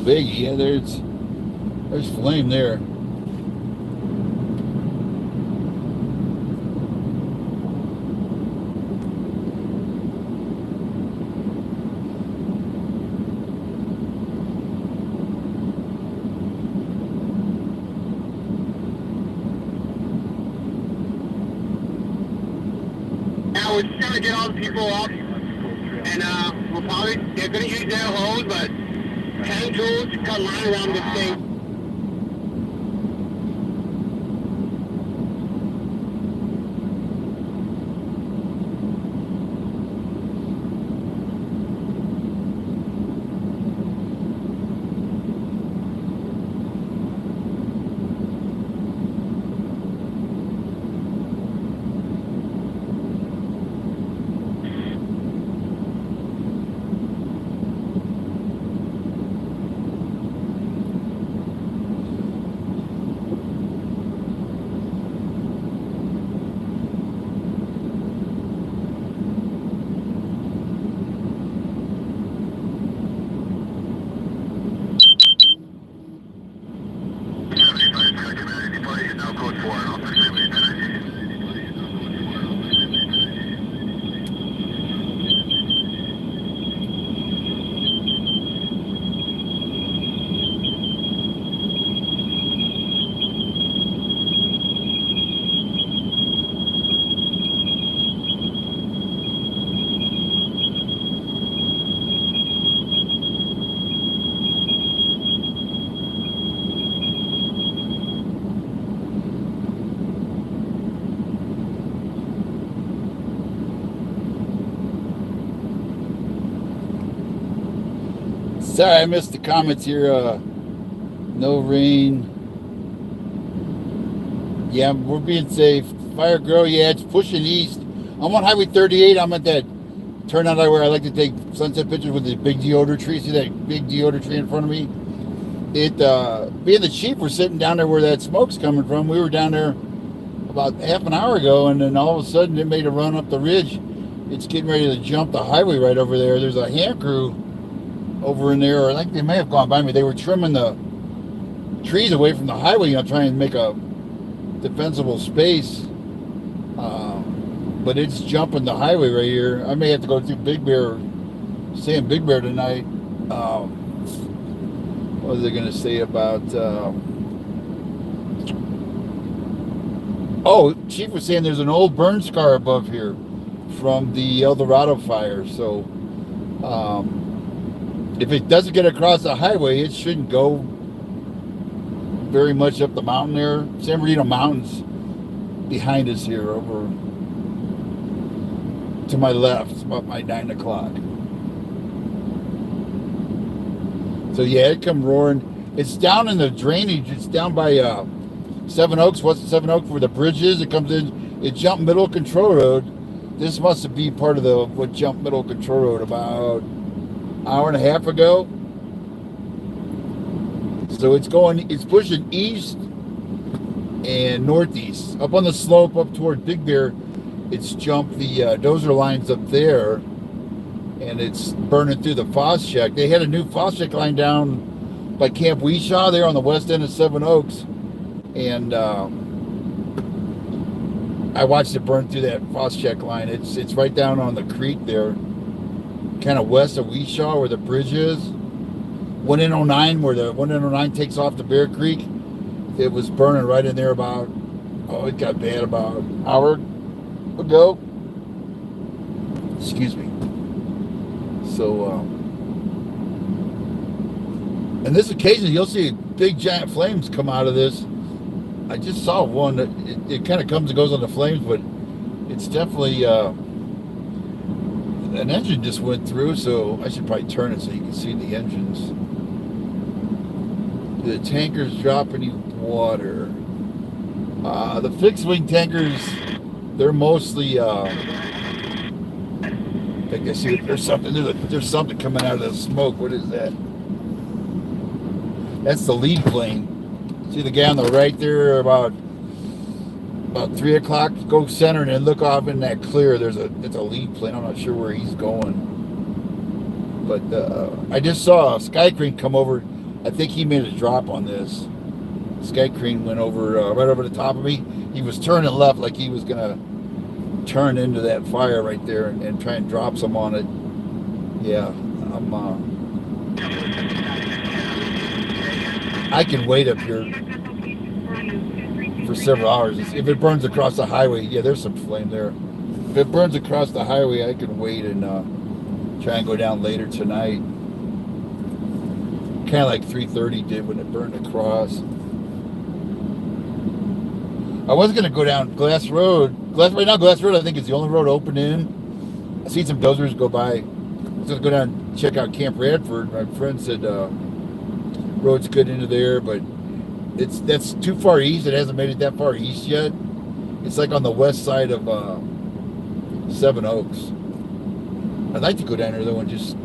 big. Yeah, there's flame there. Now we're just trying to get all the people up, and they're going to use their hose, but hand tools to cut line around this thing. Sorry, I missed the comments here. No rain. Yeah, we're being safe. Fire grow, yeah, it's pushing east. I'm on Highway 38. I'm at that turnout where I like to take sunset pictures with the big deodar tree. See that big deodar tree in front of me? Being the chief, we're sitting down there where that smoke's coming from. We were down there about half an hour ago, and then all of a sudden it made a run up the ridge. It's getting ready to jump the highway right over there. There's a hand crew over in there, or I think they may have gone by me. They were trimming the trees away from the highway, trying to make a defensible space. But it's jumping the highway right here. I may have to go through Big Bear, staying Big Bear tonight. What was I going to say about? Chief was saying there's an old burn scar above here from the El Dorado fire. So if it doesn't get across the highway, it shouldn't go very much up the mountain there. San Bernardino Mountains behind us here, over to my left. It's about my 9 o'clock. So yeah, it come roaring. It's down in the drainage. It's down by Seven Oaks, west of Seven Oaks, where the bridge is. It comes in. It jumped Middle Control Road. This must be part of what jumped Middle Control Road about an hour and a half ago. So it's pushing east and northeast. Up on the slope up toward Big Bear, it's jumped the dozer lines up there, and it's burning through the Phos-Chek. They had a new Phos-Chek line down by Camp Weeshaw there on the west end of Seven Oaks, and I watched it burn through that Phos-Chek line. It's right down on the creek there, kind of west of Weeshaw where the bridge is. 109, where the 109 takes off to Bear Creek. It was burning right in there about, it got bad about an hour ago. Excuse me. So, and this occasion you'll see big giant flames come out of this. I just saw one that it kind of comes and goes on the flames, but it's definitely an engine just went through, so I should probably turn it so you can see the engines. The tankers drop any water? The fixed wing tankers, they're mostly I think I see there's something coming out of the smoke. What is that? That's the lead plane. See the guy on the right there, about 3 o'clock, go center and then look off in that clear. It's a lead plane. I'm not sure where he's going, but I just saw a Sky Crane come over I think he made a drop on this. Sky Crane went over right over the top of me. He was turning left like he was gonna turn into that fire right there and try and drop some on it. Yeah, I can wait up here for several hours. If it burns across the highway, yeah, there's some flame there. If it burns across the highway, I can wait and try and go down later tonight. Kind of like 330 did when it burned across. I was going to go down Glass Road. Right now, Glass Road, I think, is the only road open in. I seen some dozers go by. I was going to go down and check out Camp Radford. My friend said road's good into there, but that's too far east. It hasn't made it that far east yet. It's like on the west side of Seven Oaks. I'd like to go down there, though, and just,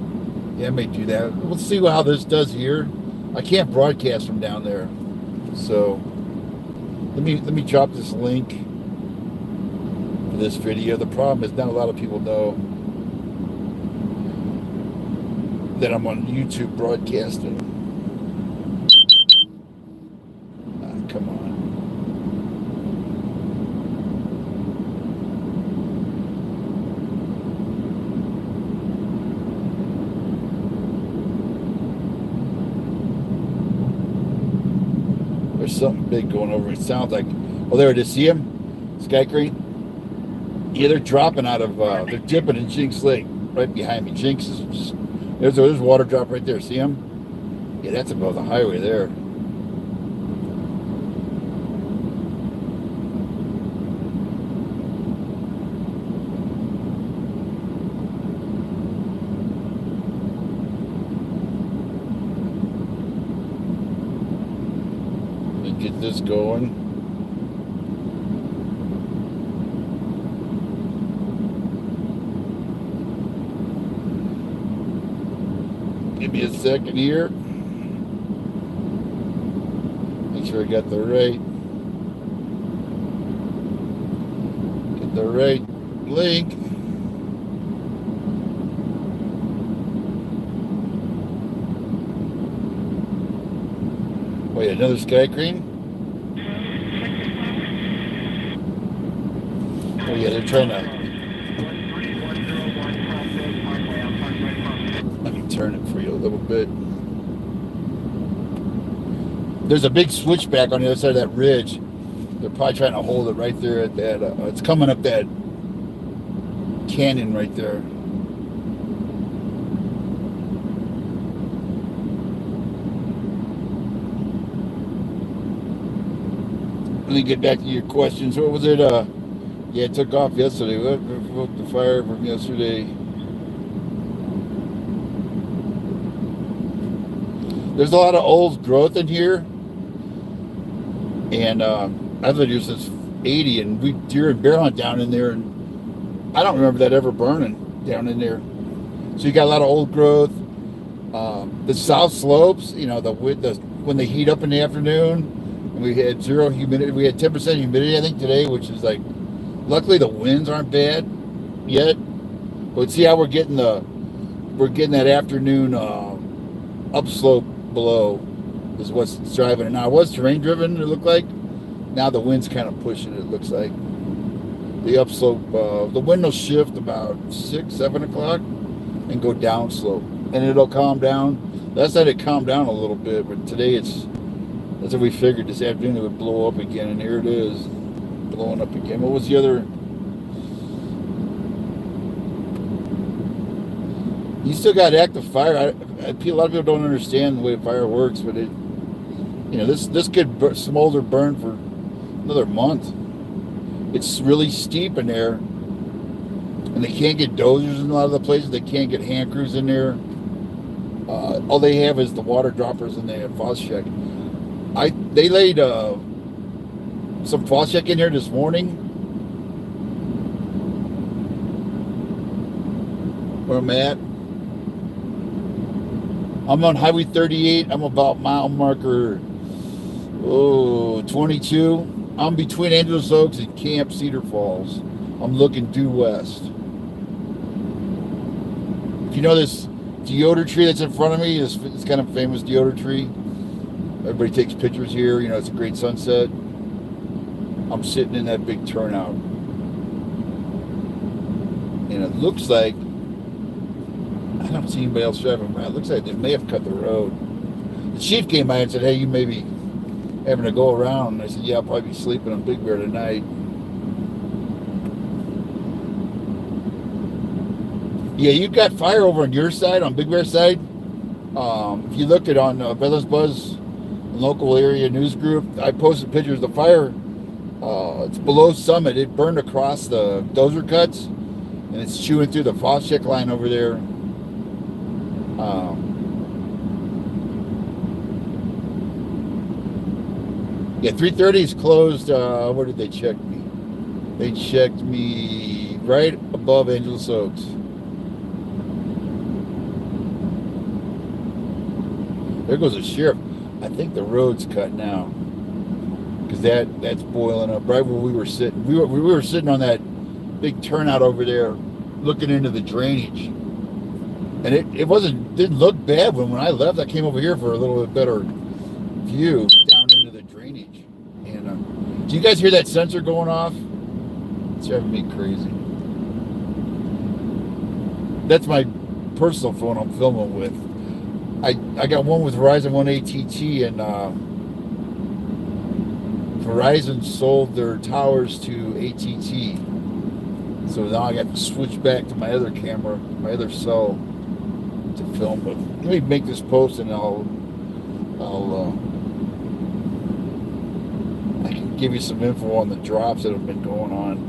yeah, I may do that. We'll see how this does here. I can't broadcast from down there. So let me drop this link for this video. The problem is not a lot of people know that I'm on YouTube broadcasting. Come on. There's something big going over. It sounds like, oh, there it is. See him? Sky Crane? Yeah, they're dropping out of, they're dipping in Jinx Lake right behind me. Jinx is just, there's a water drop right there. See him? Yeah, that's above the highway there. Get this going. Give me a second here. Make sure I got the right. Get the right link. Wait, another Sky Crane? Oh yeah, they're trying to. Let me turn it for you a little bit. There's a big switchback on the other side of that ridge. They're probably trying to hold it right there at that. It's coming up that canyon right there. Let me get back to your questions. What was it? Yeah, it took off yesterday. What the fire from yesterday? There's a lot of old growth in here, and I've lived here since '80, and we deer and bear hunt down in there, and I don't remember that ever burning down in there. So you got a lot of old growth. The south slopes, you know, when they heat up in the afternoon, and we had zero humidity. We had 10% humidity, I think, today, which is like. Luckily, the winds aren't bad yet. But see how we're getting that afternoon upslope below is what's driving it. Now, it was terrain driven, it looked like. Now the wind's kind of pushing it, looks like. The upslope, the wind will shift about 6, 7 o'clock and go downslope. And it'll calm down. Last night it calmed down a little bit, but today that's what we figured this afternoon it would blow up again, and here it is. Blowing up again. What was the other? You still got active fire. A lot of people don't understand the way fire works, but this could smolder burn for another month. It's really steep in there, and they can't get dozers in a lot of the places. They can't get hand crews in there. All they have is the water droppers, and they have frost check. They laid some frost check in here this morning. Where I'm at. I'm on Highway 38. I'm about mile marker 22. I'm between Angeles Oaks and Camp Cedar Falls. I'm looking due west. If you know this deodar tree that's in front of me, it's kind of famous deodar tree. Everybody takes pictures here. You know, it's a great sunset. I'm sitting in that big turnout. And it looks like, I don't see anybody else driving by. It looks like they may have cut the road. The chief came by and said, hey, you may be having to go around. And I said, yeah, I'll probably be sleeping on Big Bear tonight. Yeah, you got fire over on your side, on Big Bear side. If you look at on Brothers Buzz, local area news group, I posted pictures of the fire. It's below Summit. It burned across the dozer cuts, and it's chewing through the faucet check line over there. Yeah, 330 is closed. Where did they check me? They checked me right above Angeles Oaks. There goes the sheriff. I think the road's cut now, because that's boiling up right where we were sitting. We were sitting on that big turnout over there, looking into the drainage, and it didn't look bad when I left. I came over here for a little bit better view down into the drainage. And do you guys hear that sensor going off? It's driving me crazy. That's my personal phone I'm filming with. I got one with Verizon, one AT&T, and Verizon sold their towers to AT&T. So now I got to switch back to my other camera, my other cell, to film. But let me make this post, and I can give you some info on the drops that have been going on.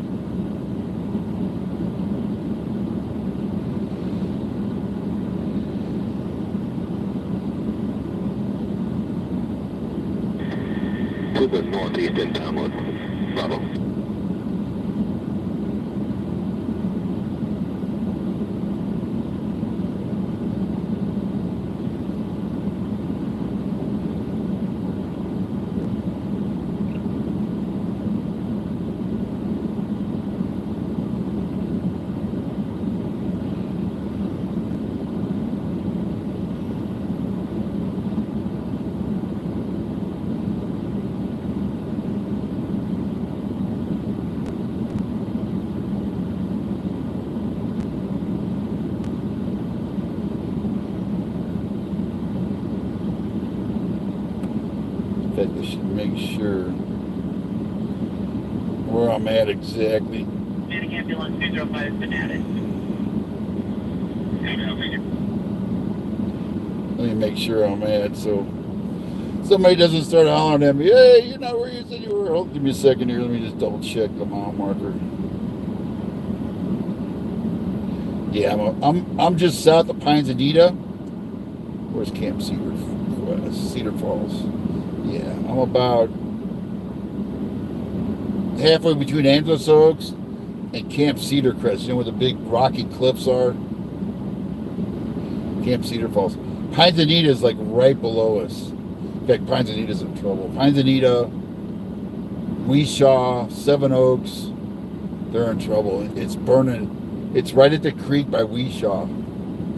To the northeast in Tomlin. Bravo. I should make sure where I'm at exactly. Manning ambulance 205 has been added. Let me make sure I'm at, so somebody doesn't start hollering at me, hey, you're not where you said you were. Hold, give me a second here. Let me just double check the mile marker. Yeah, I'm just south of Pines Anita. Where's Camp Cedar Falls? Yeah, I'm about halfway between Angeles Oaks and Camp Cedar Crest. You know where the big rocky cliffs are? Camp Cedar Falls. Pines Anita is like right below us. In fact, Pines Anita's in trouble. Pines Anita, Weeshaw, Seven Oaks, they're in trouble. It's burning. It's right at the creek by Weeshaw.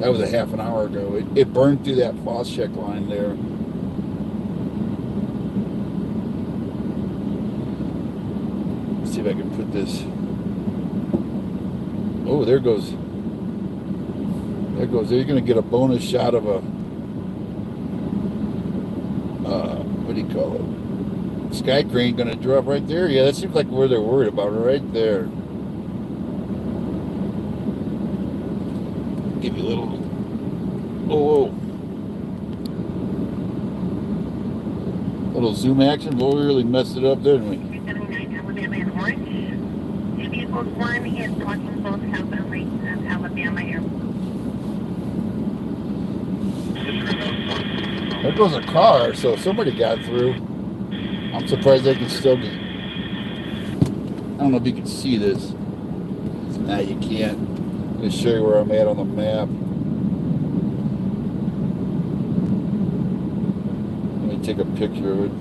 That was a half an hour ago. It burned through that faucet check line there. See if I can put this. Oh, there goes. There goes. There, you're going to get a bonus shot of a. What do you call it? Sky crane going to drop right there. Yeah, that seems like where they're worried about it, right there. Give you a little. Oh, little zoom action. Well, we really messed it up, didn't we? Vehicles 1 is blocking both southbound lanes of Alabama Airport. There goes a car, so somebody got through. I'm surprised they can still get. I don't know if you can see this. Nah, you can't. I'm going to show you where I'm at on the map. Let me take a picture of it.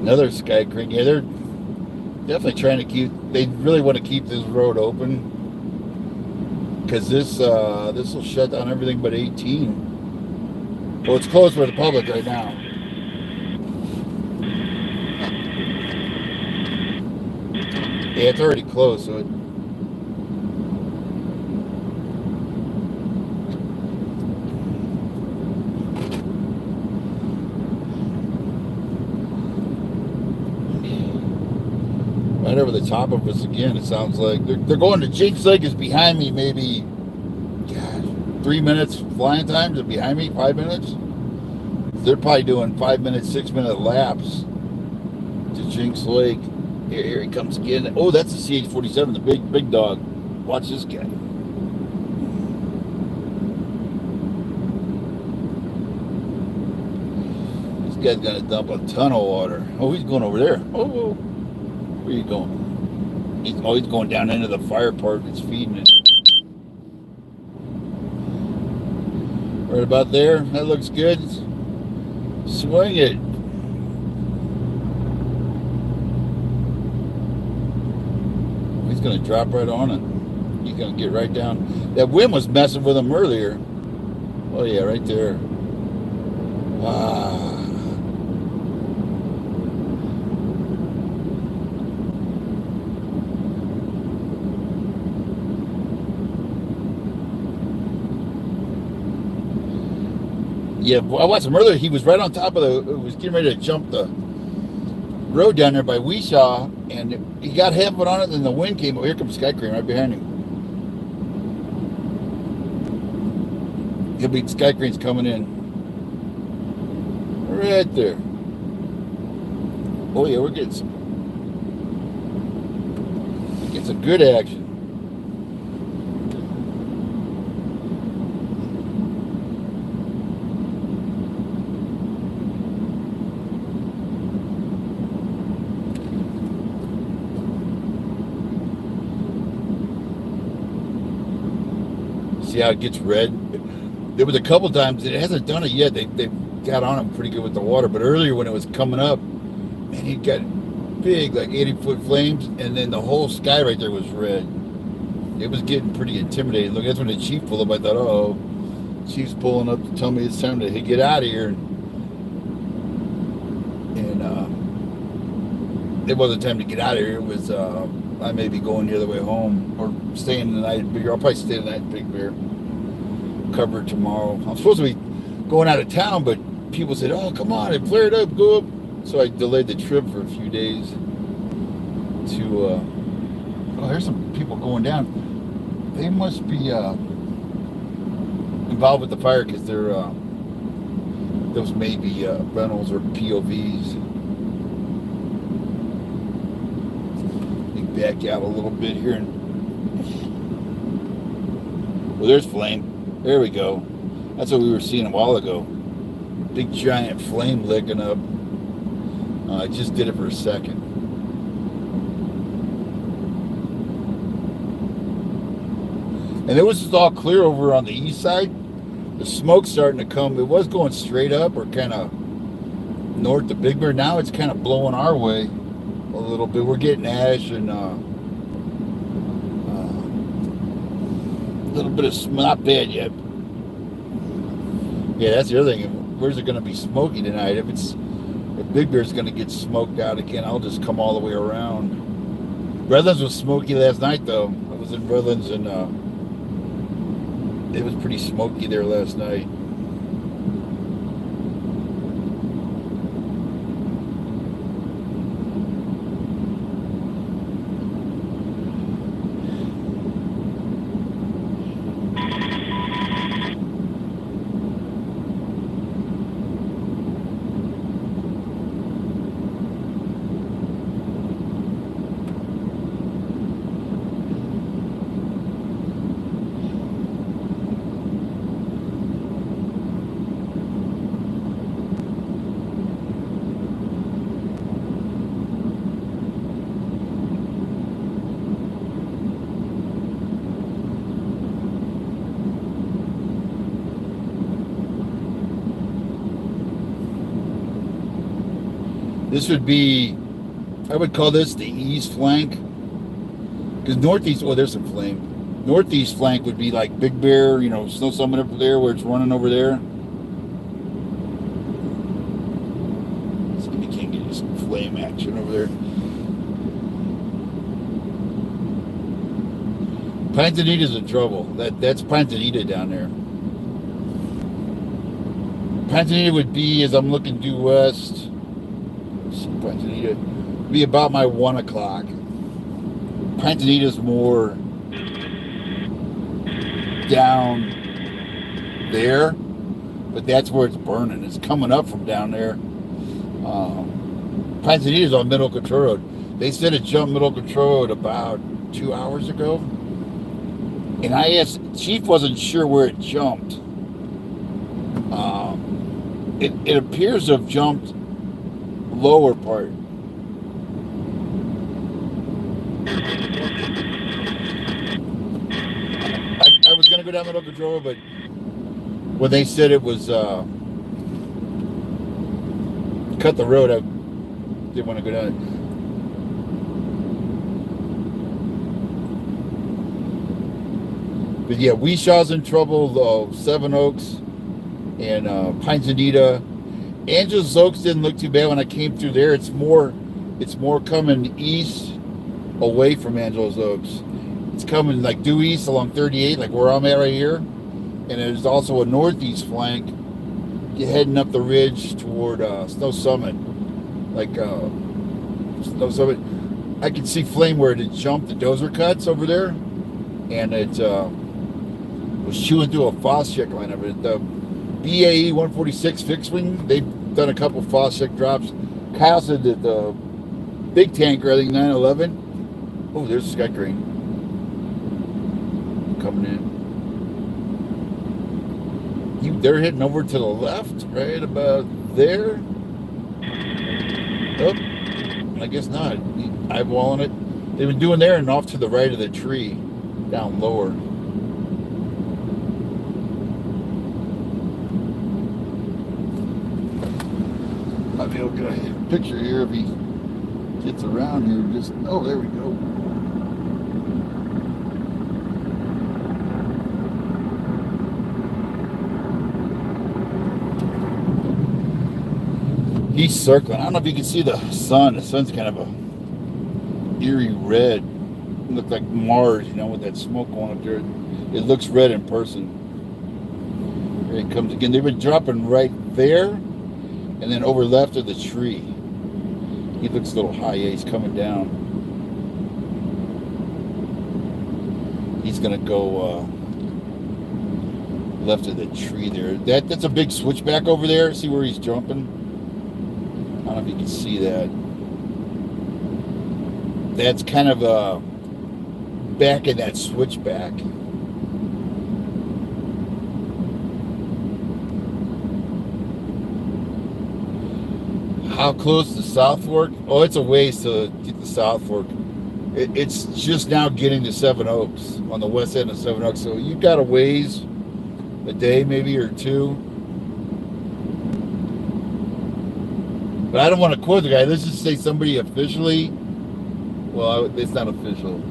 Another sky crane. Yeah, they're definitely trying to keep. They really want to keep this road open because this will shut down everything but 18. Well, it's closed for the public right now. Yeah, it's already closed, so right over the top of us again. It sounds like they're going to Jinx Lake is behind me. Maybe, gosh, 3 minutes flying time is behind me. 5 minutes. They're probably doing 5 minute, 6 minute laps to Jinx Lake. Here he comes again. Oh, that's the CH-47, the big dog. Watch this guy. This guy's gonna dump a ton of water. Oh, he's going over there. Oh, where are you going? He's going down into the fire part. It's feeding it. Right about there. That looks good. Swing it. He's going to drop right on it. He's going to get right down. That wind was messing with him earlier. Oh, yeah, right there. Wow. Yeah, I watched him earlier. He was right on top of he was getting ready to jump the road down there by Weeshaw, and he got half of it on it, and then the wind came. Oh, here comes Sky Crane right behind him. He'll be Sky Crane's coming in. Right there. Oh yeah, we're getting some good action. See how it gets red? There was a couple times, it hasn't done it yet. They got on him pretty good with the water, but earlier when it was coming up, man, he got big, like 80-foot flames, and then the whole sky right there was red. It was getting pretty intimidating. Look, that's when the chief pulled up. I thought, oh, chief's pulling up to tell me it's time to get out of here. And it wasn't time to get out of here. It was, I may be going the other way home or staying the night at Big Bear. I'll probably stay the night at Big Bear. Cover it tomorrow. I'm supposed to be going out of town, but people said, oh, come on, it flared up, go up. So I delayed the trip for a few days to, oh, there's some people going down. They must be involved with the fire because they're, those may be rentals or POVs. Back out a little bit here. Well, there's flame. There we go. That's what we were seeing a while ago. Big giant flame licking up. I just did it for a second. And it was just all clear over on the east side. The smoke's starting to come. It was going straight up or kind of north to Big Bear. Now it's kind of blowing our way a little bit. We're getting ash and a little bit of smoke. Not bad yet. Yeah, that's the other thing. Where's it going to be smoky tonight? If Big Bear's going to get smoked out again, I'll just come all the way around. Redlands was smoky last night, though. I was in Redlands, and it was pretty smoky there last night. This would be, I would call this the east flank. Because northeast, oh, there's some flame. Northeast flank would be like Big Bear, Snow Summit up there where it's running over there. See if we can't get you some flame action over there. Pines Anita's in trouble. That's Pines Anita down there. Pines Anita would be, as I'm looking due west, let's see, Pines Anita would be about my 1 o'clock. Pines Anita's more down there, but that's where it's burning. It's coming up from down there. Pines Anita's on Middle Control Road. They said it jumped Middle Control Road about 2 hours ago. And I asked, Chief wasn't sure where it jumped. It appears to have jumped lower part. I was going to go down Middle Control, but when they said it was cut the road, I didn't want to go down it. But yeah, Weeshaw's in trouble, Seven Oaks, and Pines Anita. Angeles Oaks didn't look too bad when I came through there. It's more coming east away from Angeles Oaks. It's coming like due east along 38, like where I'm at right here. And there's also a northeast flank. You're heading up the ridge toward Snow Summit. Like Snow Summit. I can see flame where it jumped the dozer cuts over there. And it was chewing through a Foss-check line of it. The BAE 146 fixed wing, they've done a couple Foss-check drops. Kyle said that the big tanker, I think 911. Oh, there's a Sky Crane coming in. They're heading over to the left, right about there. Oh, I guess not. Eyeballing it. They've been doing there and off to the right of the tree, down lower. I'll be able to get a picture here if he gets around here. Oh, there we go. He's circling. I don't know if you can see the sun. The sun's kind of a eerie red. It looks like Mars, with that smoke going up there. It looks red in person. Here it comes again. They've been dropping right there, and then over left of the tree. He looks a little high. Yeah, he's coming down. He's gonna go left of the tree there. That's a big switchback over there. See where he's jumping? I don't know if you can see that. That's kind of back in that switchback. How close to South Fork? Oh, it's a ways to get to South Fork. It's just now getting to Seven Oaks, on the west end of Seven Oaks. So you've got a ways, a day maybe or two. But I don't want to quote the guy. Let's just say somebody officially. Well, it's not official.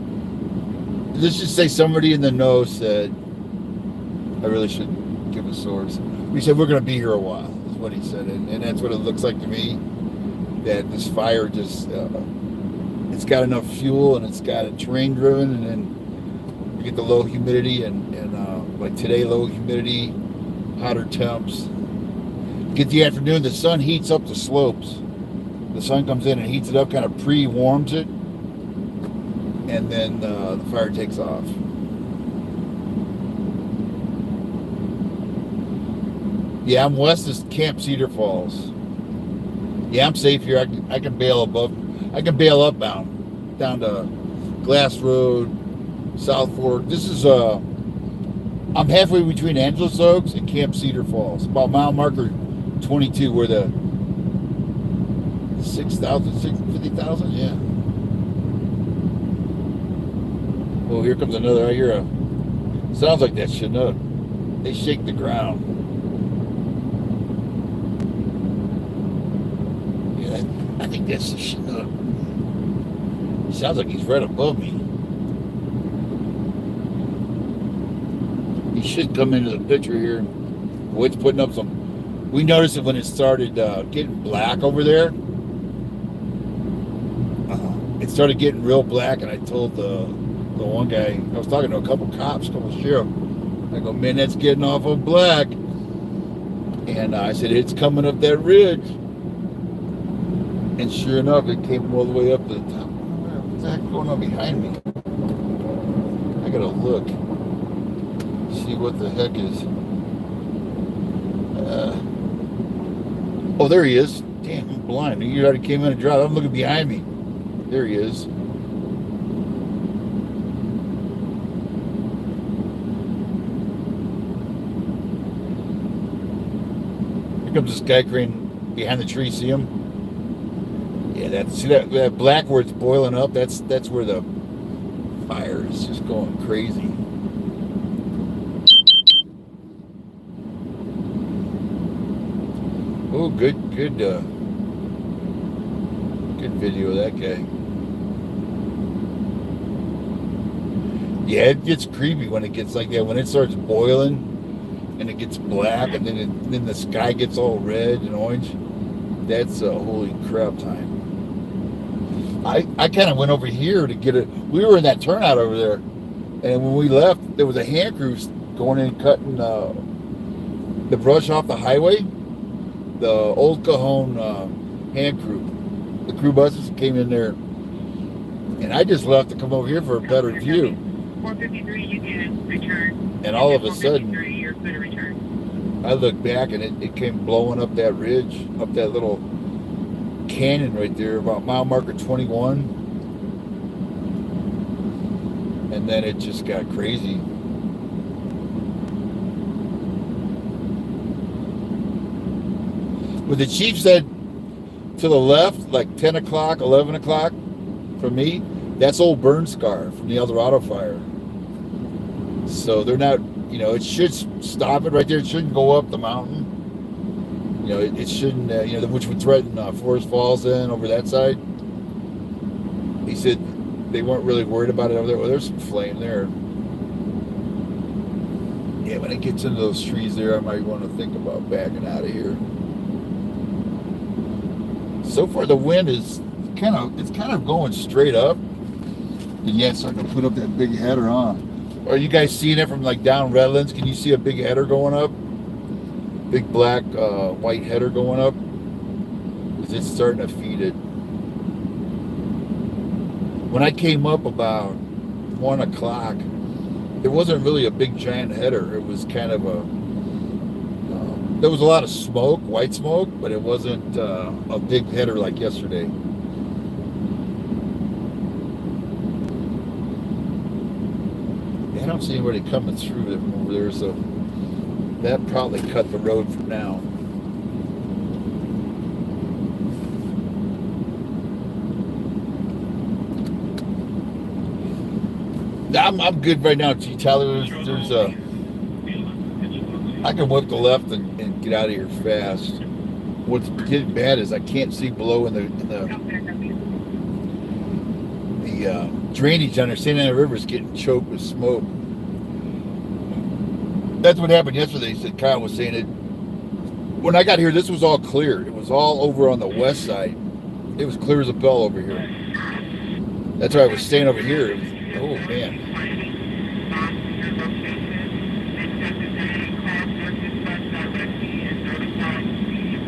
Let's just say somebody in the know said, I really shouldn't give a source. He said, we're going to be here a while, is what he said. And that's what it looks like to me, that this fire just, it's got enough fuel and it's got it terrain driven. And then you get the low humidity and like today, low humidity, hotter temps. Get the afternoon, the sun heats up the slopes. The sun comes in and heats it up, kind of pre-warms it. And then the fire takes off. Yeah, I'm west of Camp Cedar Falls. Yeah, I'm safe here. I can bail upbound down to Glass Road, South Fork. This is I'm halfway between Angeles Oaks and Camp Cedar Falls, about mile marker 22, where the 6,000, 50,000, yeah. Oh, here comes another. I hear sounds like that Chinook. They shake the ground. Yeah, I think Yes, sounds like he's right above me. He should come into the picture here. Wood's putting up some. We noticed it when it started getting black over there. It started getting real black, and I told the one guy, I was talking to a couple cops, a couple sheriff. I go, man, that's getting awful black. And I said, it's coming up that ridge. And sure enough, it came all the way up to the top. What's the heck going on behind me? I gotta look. See what the heck is. Oh, there he is. Damn, I'm blind. He already came in and dropped. I'm looking behind me. There he is. Here comes this guy crane behind the tree. See him? Yeah, see that black where it's boiling up. That's where the fire is just going crazy. Oh, good video of that guy. Yeah, it gets creepy when it gets like that. When it starts boiling and it gets black, and then the sky gets all red and orange. That's a holy crap time. I kind of went over here to get it. We were in that turnout over there, and when we left, there was a hand crew going in cutting the brush off the highway. The old Cajon hand crew, the crew buses came in there, and I just left to come over here for a better view. 453, you can return. And all of a sudden, you're going to return. I looked back, and it came blowing up that ridge, up that little canyon right there, about mile marker 21, and then it just got crazy. But the chief said to the left, like 10 o'clock, 11 o'clock, for me, that's old burn scar from the Eldorado fire. So they're not, it should stop it right there. It shouldn't go up the mountain. It shouldn't, which would threaten Forest Falls then over that side. He said they weren't really worried about it over there. Well, there's some flame there. Yeah, when it gets into those trees there, I might want to think about backing out of here. So far, the wind is kind of going straight up, and yet starting to put up that big header on. Are you guys seeing it from like down Redlands? Can you see a big header going up? Big black white header going up? Because it's starting to feed it. When I came up about 1 o'clock, there wasn't really a big giant header. It was kind of there was a lot of smoke, white smoke, but it wasn't a big header like yesterday. I don't see anybody coming through from over there, so that probably cut the road for now. I'm good right now, G. Tyler. There's I can whip the left and get out of here fast. What's getting bad is I can't see below in the drainage under St. Anna River is getting choked with smoke. That's what happened yesterday. Said Kyle was saying it. When I got here, this was all clear. It was all over on the west side. It was clear as a bell over here. That's why I was staying over here. It was, oh man.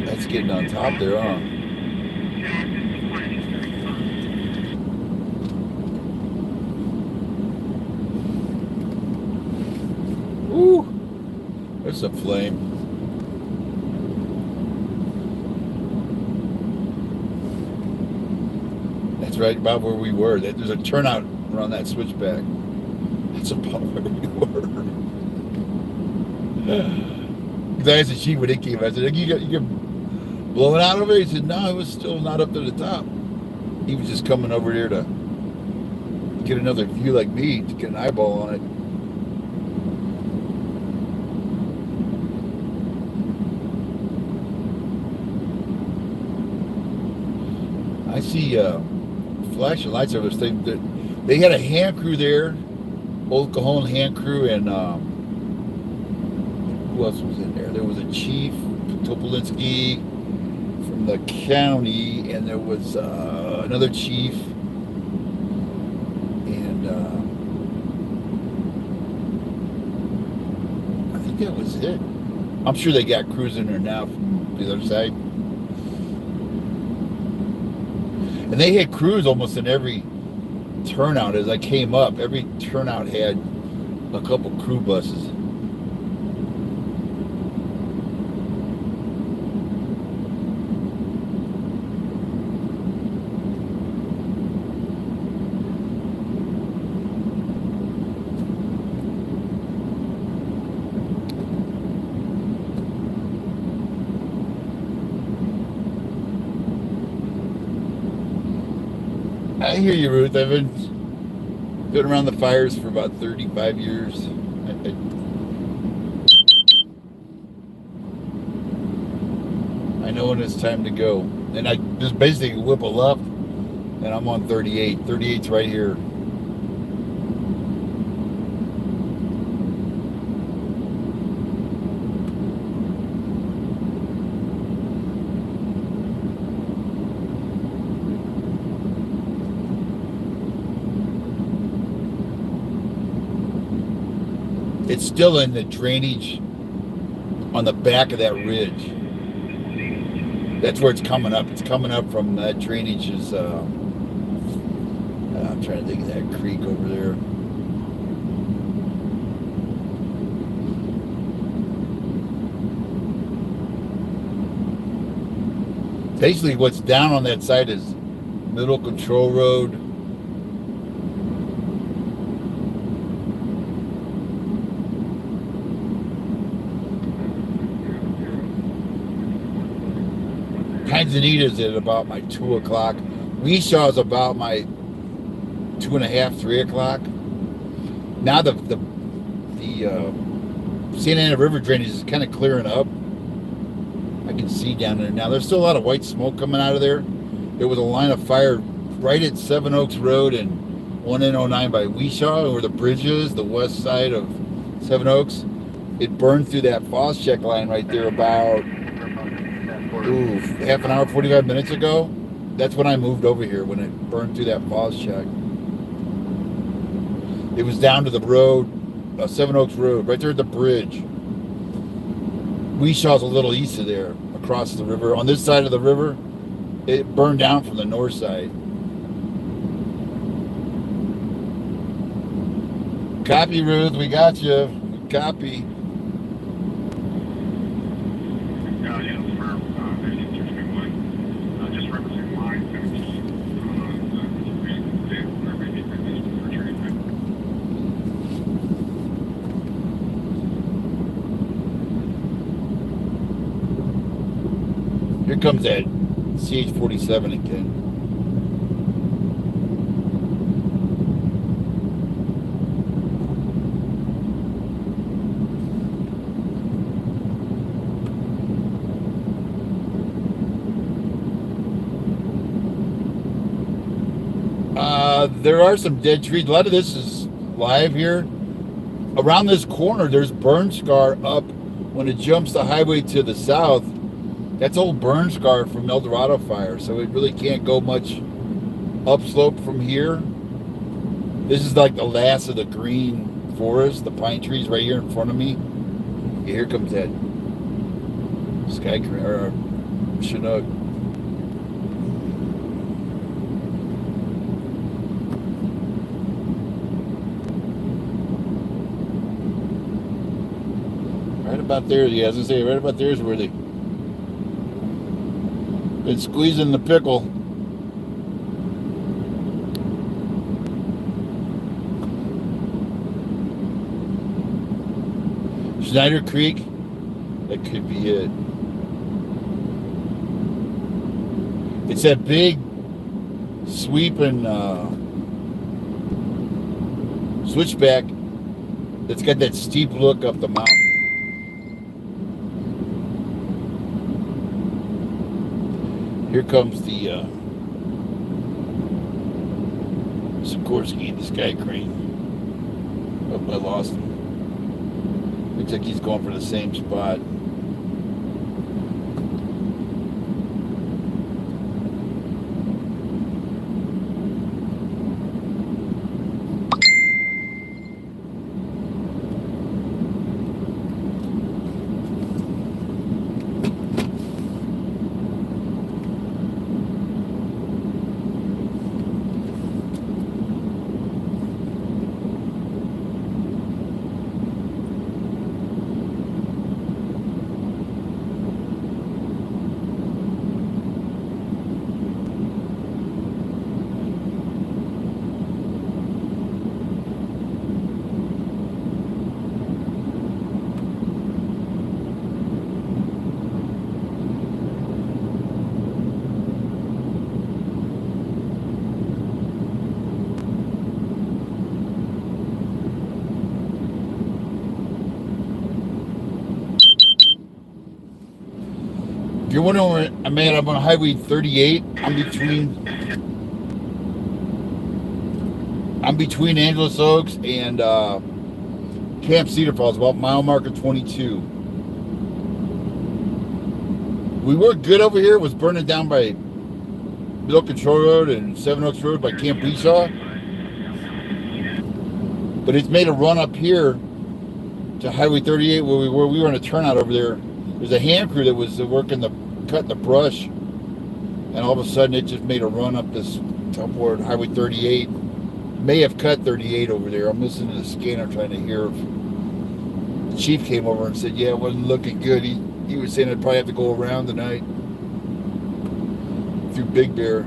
That's getting on top there, huh? Ooh, there's a flame. That's right about where we were. There's a turnout around that switchback. That's about where we were. Because I asked the chief when it came, I said, you get blowing out over there? He said, no, it was still not up to the top. He was just coming over there to get another view like me, to get an eyeball on it. I see flashing lights over this thing. They had a hand crew there, Old Cajon hand crew, and who else was in there? There was a chief, Topolinsky from the county, and there was another chief, and I think that was it. I'm sure they got crews in there now from the other side. And they had crews almost in every turnout. As I came up, every turnout had a couple crew buses. I hear you, Ruth. I've been around the fires for about 35 years. I know when it's time to go. And I just basically whip a left, and I'm on 38. 38's right here. It's still in the drainage on the back of that ridge. That's where it's coming up. It's coming up from that drainage is, I'm trying to think of that creek over there. Basically what's down on that side is Middle Control Road. Anita's at about my 2 o'clock. Weeshaw's about my 2:30, 3 o'clock. Now the Santa Ana River drainage is kind of clearing up. I can see down there now. There's still a lot of white smoke coming out of there. There was a line of fire right at Seven Oaks Road and 1N09 by Weeshaw, where the bridge is, the west side of Seven Oaks. It burned through that Falls check line right there about half an hour, 45 minutes ago. That's when I moved over here, when it burned through that Falls check. It was down to the road, Seven Oaks Road, right there at the bridge. Weeshaw's a little east of there, across the river. On this side of the river, it burned down from the north side. Copy, Ruth, we got you. Copy. Here comes that CH-47 again. There are some dead trees. A lot of this is live here. Around this corner, there's burn scar up when it jumps the highway to the south. That's old burn scar from El Dorado fire, so it really can't go much upslope from here. This is like the last of the green forest, the pine trees right here in front of me. Yeah, here comes that sky or Chinook. Right about there, yeah, as I say, right about there is where they been squeezing the pickle. Schneider Creek, that could be it. It's that big sweeping switchback that's got that steep look up the mountain. Here comes the Gorski in the sky crane. Oh, I lost him. Looks like he's going for the same spot. If you're wondering where I'm at, I'm on Highway 38. I'm between Angeles Oaks and Camp Cedar Falls, about mile marker 22. We were good over here. It was burning down by Middle Control Road and Seven Oaks Road by Camp Weesaw. But it's made a run up here to Highway 38 where we were. We were in a turnout over there. There's a hand crew that was working cutting the brush, and all of a sudden it just made a run up this toward Highway 38. May have cut 38 over there. I'm listening to the scanner trying to hear if the chief came over and said, yeah, it wasn't looking good. He was saying I'd probably have to go around tonight through Big Bear.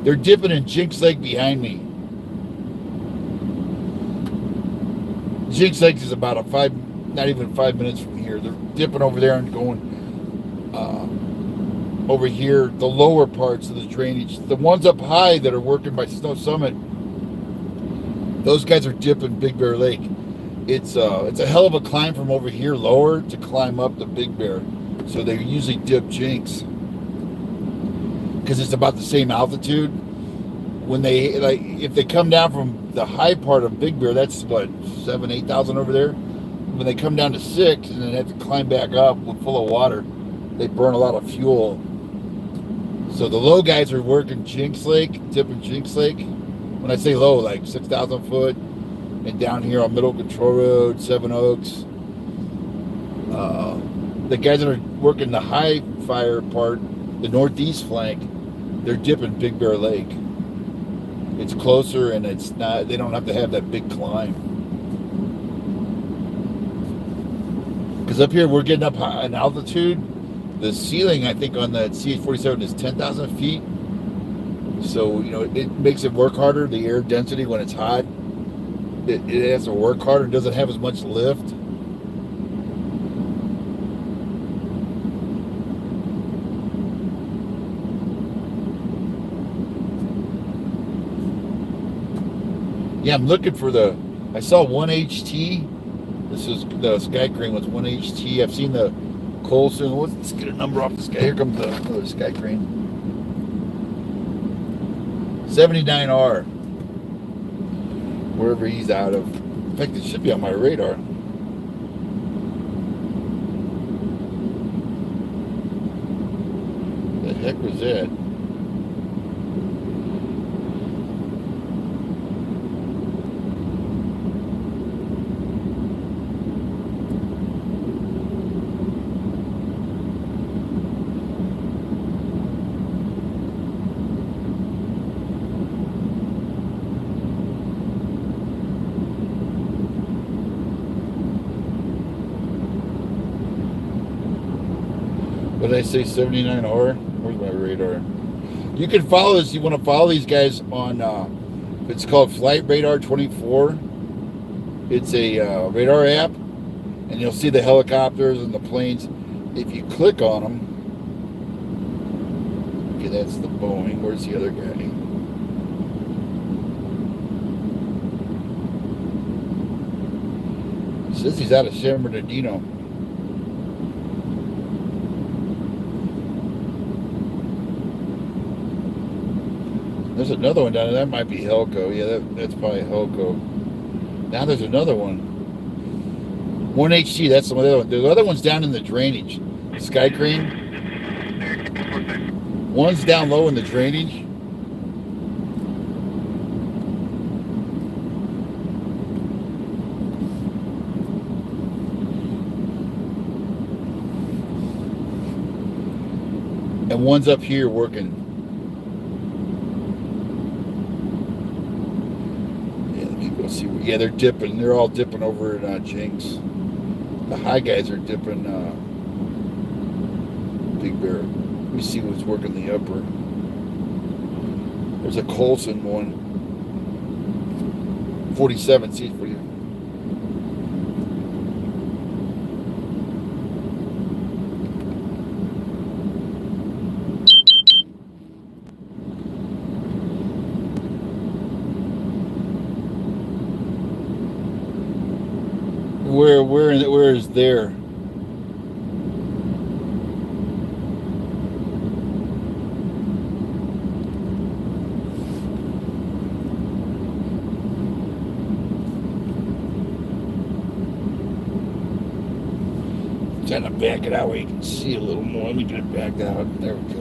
They're dipping in Jinx Lake behind me. Jinx Lake is about not even 5 minutes from here. They're dipping over there and going over here, the lower parts of the drainage. The ones up high that are working by Snow Summit, those guys are dipping Big Bear Lake. It's a hell of a climb from over here lower to climb up the Big Bear. So they usually dip Jinx because it's about the same altitude. When if they come down from the high part of Big Bear, that's what 7,000-8,000 over there. When they come down to 6 and then have to climb back up full of water, they burn a lot of fuel. So the low guys are working Jinx Lake, dipping Jinx Lake. When I say low, like 6,000 foot, and down here on Middle Control Road, Seven Oaks. The guys that are working the high fire part, the northeast flank, they're dipping Big Bear Lake. It's closer and it's not. They don't have to have that big climb. Because up here we're getting up high in altitude. The ceiling, I think, on that CH-47 is 10,000 feet. So, it makes it work harder. The air density when it's hot, it has to work harder. It doesn't have as much lift. Yeah, I'm looking for I saw 1HT. This is the Sky Crane was 1HT. I've seen the Colson. Let's get a number off the sky. Here comes another Sky Crane. 79R. Wherever he's out of. In fact, it should be on my radar. The heck was that? What did I say, 79R? Where's my radar? You can follow this. You want to follow these guys on, it's called Flight Radar 24. It's a radar app, and you'll see the helicopters and the planes. If you click on them, okay, that's the Boeing. Where's the other guy? It says he's out of San Bernardino. There's another one down there. That might be Helco. Yeah, that's probably Helco. Now there's another one. 1HG, that's the other one. The other one's down in the drainage. Sky Crane. One's down low in the drainage. And one's up here working. Yeah, let me go see. Yeah, they're dipping. They're all dipping over in Jinx. The high guys are dipping Big Bear. Let me see who's working the upper. There's a Colson one. 47 seats for you. Where is there? Trying to back it out where you can see a little more. Let me get it backed out. There we go.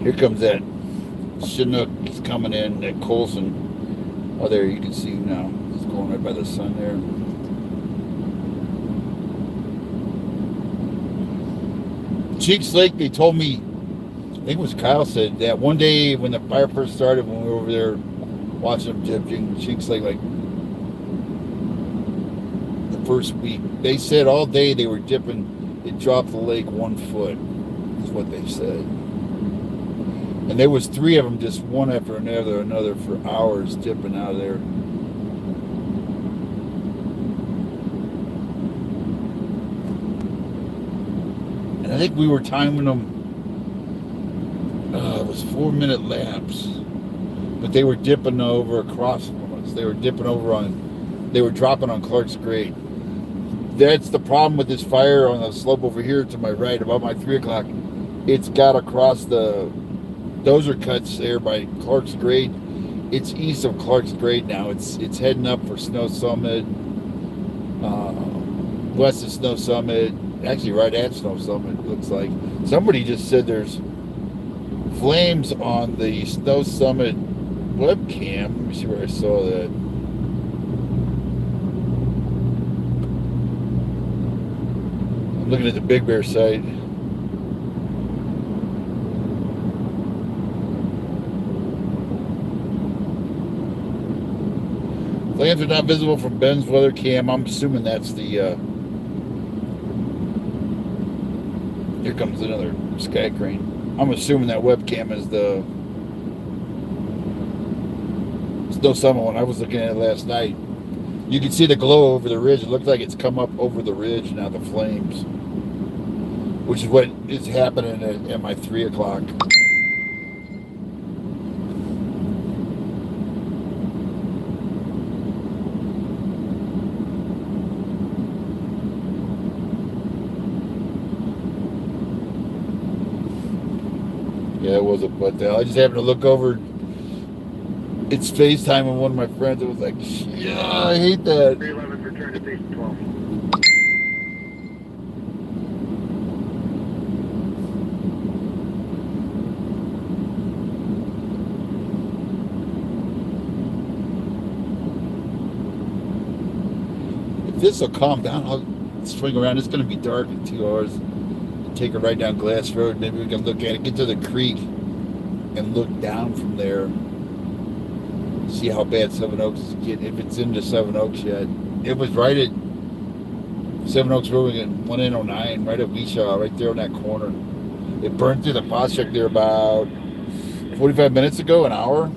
Here comes that Chinook. He's coming in. That Colson. Oh, there you can see him now. He's going right by the sun there. Cheeks Lake, they told me, I think it was Kyle said that one day when the fire first started, when we were over there watching them dip Cheeks Lake, like the first week, they said all day they were dipping. It dropped the lake 1 foot, is what they said. And there was 3 of them, just one after another for hours dipping out of there. And I think we were timing them, it was 4-minute laps. But they were dipping over across from us. They were dipping over they were dropping on Clark's Grade. That's the problem with this fire on the slope over here to my right, about my 3 o'clock. It's got across the dozer cuts there by Clark's Grade. It's east of Clark's Grade now. It's heading up for Snow Summit, west of Snow Summit, actually right at Snow Summit, it looks like. Somebody just said there's flames on the Snow Summit webcam. Let me see where I saw that. I'm looking at the Big Bear site. Flames are not visible from Ben's weather cam. I'm assuming that's the, here comes another Sky Crane. I'm assuming that webcam is the Snow Summit one. I was looking at it last night. You can see the glow over the ridge. It looks like it's come up over the ridge now, the flames. Which is what is happening at my 3 o'clock. Yeah, it was a butt down. I just happened to look over. It's FaceTime with one of my friends. It was like, yeah, I hate that. 311, return to station 12. this will calm down. I'll swing around. It's going to be dark in 2 hours. Take a ride down Glass Road. Maybe we can look at it, get to the creek, and look down from there. See how bad Seven Oaks is getting. If it's into Seven Oaks yet. It was right at Seven Oaks Road and 1809, right at Weeshaw, right there on that corner. It burned through the pause check there about 45 minutes ago, an hour.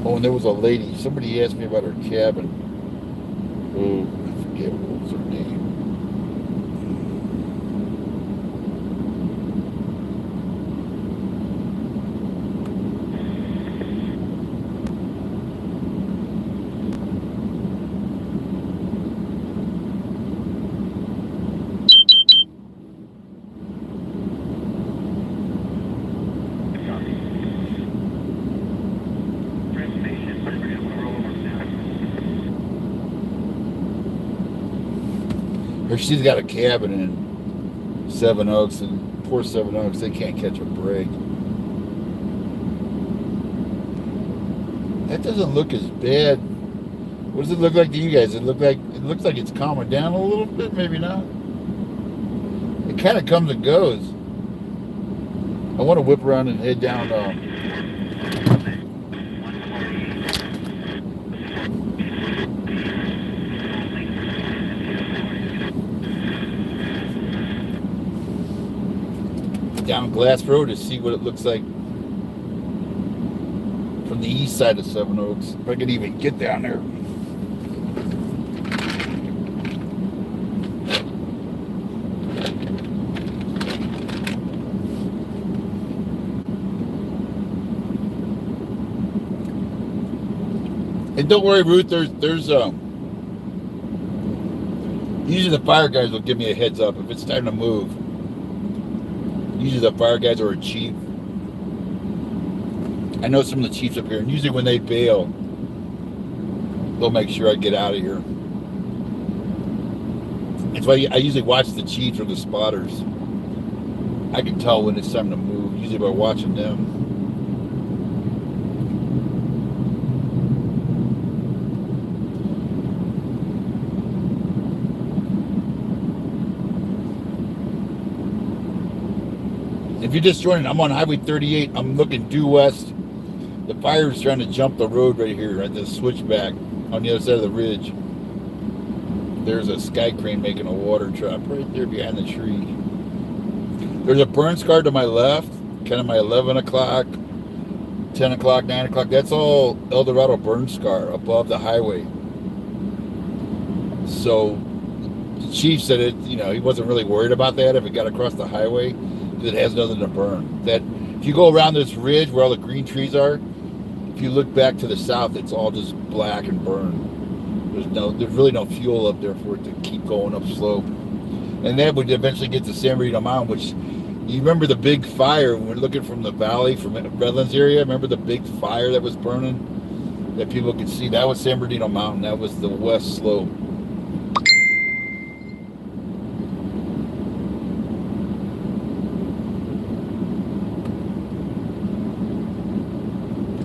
Oh, and there was a lady. Somebody asked me about her cabin. Oh, I forget what was her name. She's got a cabin in Seven Oaks, and poor Seven Oaks, they can't catch a break. That doesn't look as bad. What does it look like to you guys? It looks like it's calming down a little bit, maybe not. It kind of comes and goes. I want to whip around and head down down Glass Road to see what it looks like from the east side of Seven Oaks. If I could even get down there. And don't worry, Ruth, there's usually the fire guys will give me a heads up if it's time to move. Usually the fire guys are a chief. I know some of the chiefs up here, and usually when they bail, they'll make sure I get out of here. That's why I usually watch the chiefs or the spotters. I can tell when it's time to move, usually by watching them. If you're just joining, I'm on Highway 38. I'm looking due west. The fire is trying to jump the road right here at the switchback on the other side of the ridge. There's a sky crane making a water trap right there behind the tree. There's a burn scar to my left, kind of my 11 o'clock, 10 o'clock, 9 o'clock. That's all El Dorado burn scar above the highway. So the chief said it, he wasn't really worried about that if it got across the highway. It has nothing to burn. That if you go around this ridge where all the green trees are, if you look back to the south, it's all just black and burned. There's really no fuel up there for it to keep going up slope. And that would eventually get to San Bernardino Mountain, which you remember the big fire when we're looking from the valley, from Redlands area. Remember the big fire that was burning that people could see? That was San Bernardino Mountain. That was the west slope.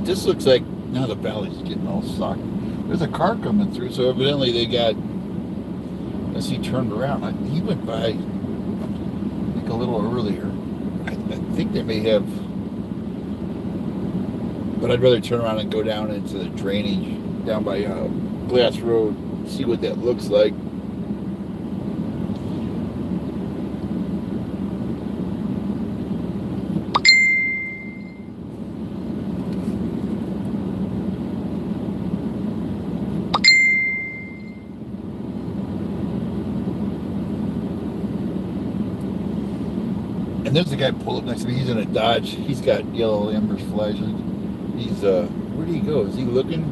This looks like now the valley's getting all sucked. There's a car coming through, so evidently they got. As he turned around, he went by, I think, a little earlier. I think they may have, but I'd rather turn around and go down into the drainage down by Glass Road, see what that looks like. And there's a guy pulled up next to me. He's in a Dodge. He's got yellow embers flashing. He's where did he go? Is he looking?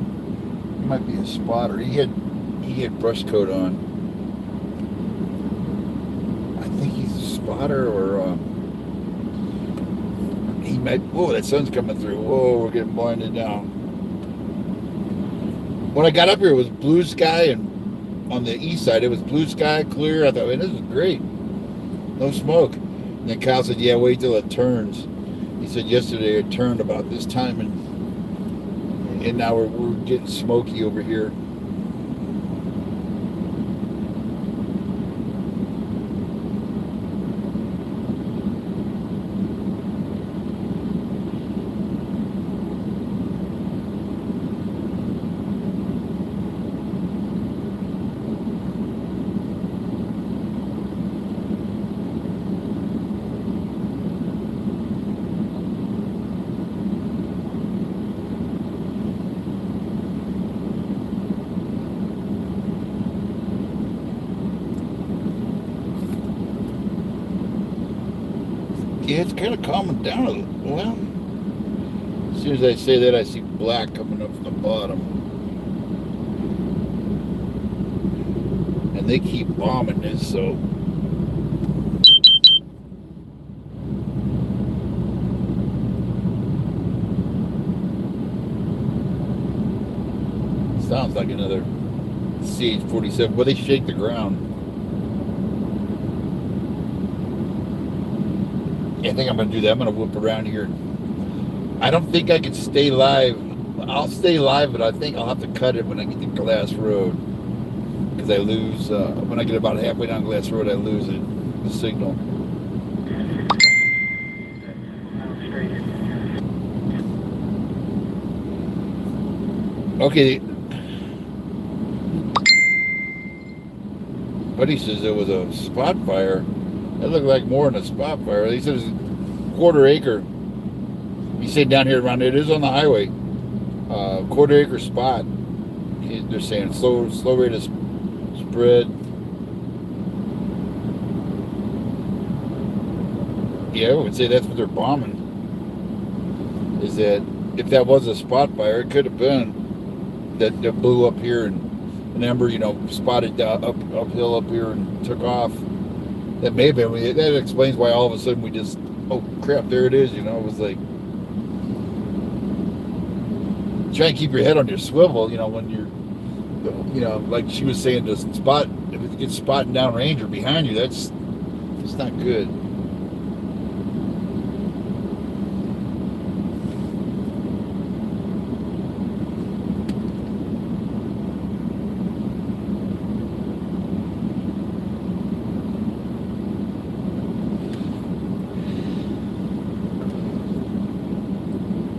He might be a spotter. He had brush coat on. I think he's a spotter, or he might. Whoa, that sun's coming through. Whoa, we're getting blinded down. When I got up here, it was blue sky, and on the east side, it was blue sky, clear. I thought, man, this is great. No smoke. And then Kyle said, yeah, wait till it turns. He said yesterday it turned about this time, and now we're getting smoky over here. Yeah, it's kind of calming down a little. Well, as soon as I say that, I see black coming up from the bottom. And they keep bombing this, so. Sounds like another CH-47. Well, they shake the ground. Yeah, I think I'm going to do that. I'm going to whip around here. I don't think I can stay live. I'll stay live, but I think I'll have to cut it when I get to Glass Road. Because I lose, when I get about halfway down Glass Road, I lose it, the signal. Okay. Buddy says there was a spot fire. That looked like more than a spot fire. He says quarter acre. He said down here around it is on the highway. Quarter acre spot. They're saying slow rate of spread. Yeah, I would say that's what they're bombing. Is that if that was a spot fire, it could have been that blew up here and an ember, spotted uphill up here and took off. That may have been. That explains why all of a sudden we just, oh crap, there it is. It was like, try and keep your head on your swivel. When you're, like she was saying, if it gets spotting down range or behind you, it's not good.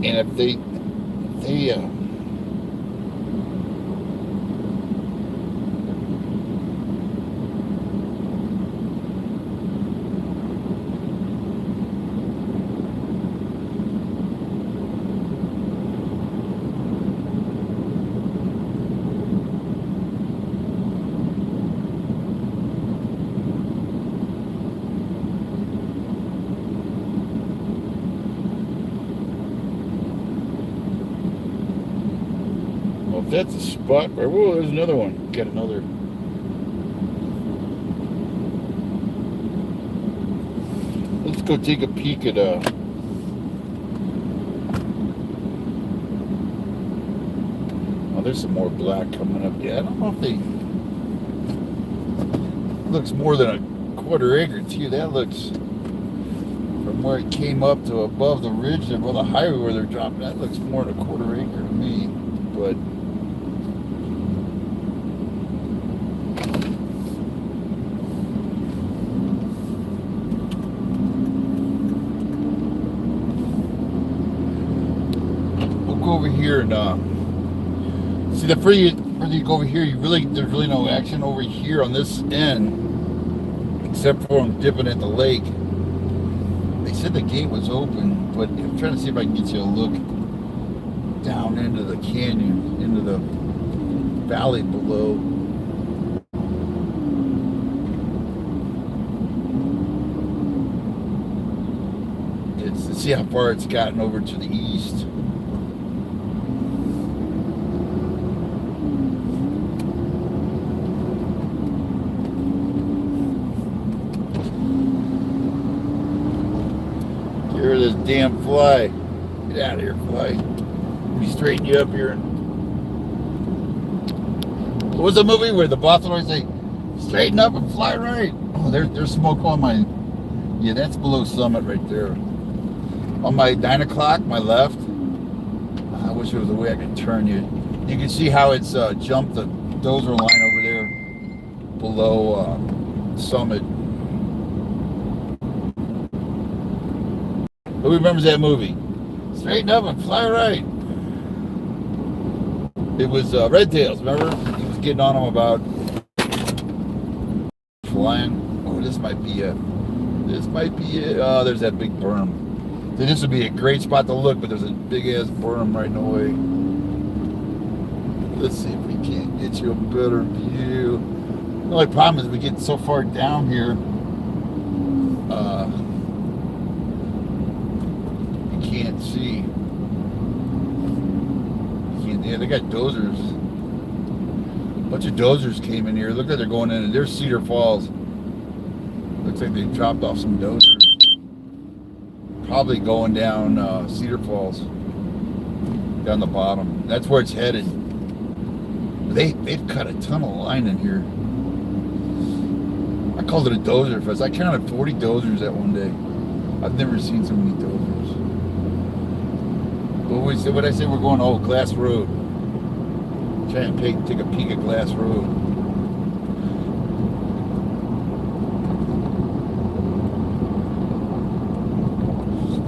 And if they that's a spot where, whoa, there's another one. Got another. Let's go take a peek at oh, there's some more black coming up. Yeah, I don't know if they looks more than a quarter acre too. That looks from where it came up to above the ridge above the highway where they're dropping, that looks more than a quarter acre to me. But over here and see the further you go over here, there's really no action over here on this end except for them dipping at the lake. They said the gate was open, but I'm trying to see if I can get you a look down into the canyon, into the valley below. It's to see how far it's gotten over to the east. This damn fly. Get out of here, fly. Let me straighten you up here. What was the movie where the boss would always say, straighten up and fly right? Oh, there's smoke on my, yeah, that's below summit right there. On my 9 o'clock, my left. I wish there was a way I could turn you. You can see how it's jumped the dozer line over there below summit. Who remembers that movie? Straighten up and fly right. It was Red Tails, remember? He was getting on him about flying. Oh, this might be it. Oh, there's that big berm. So this would be a great spot to look, but there's a big ass berm right in the way. Let's see if we can't get you a better view. The only problem is we get so far down here. can see. Yeah, they got dozers. A bunch of dozers came in here. Look like they're going in. There's Cedar Falls. Looks like they dropped off some dozers. Probably going down Cedar Falls. Down the bottom. That's where it's headed. They've cut a ton of line in here. I called it a dozer fest. I counted 40 dozers that one day. I've never seen so many dozers. What I say we're going? Oh, Glass Road. Trying to take a peek at Glass Road.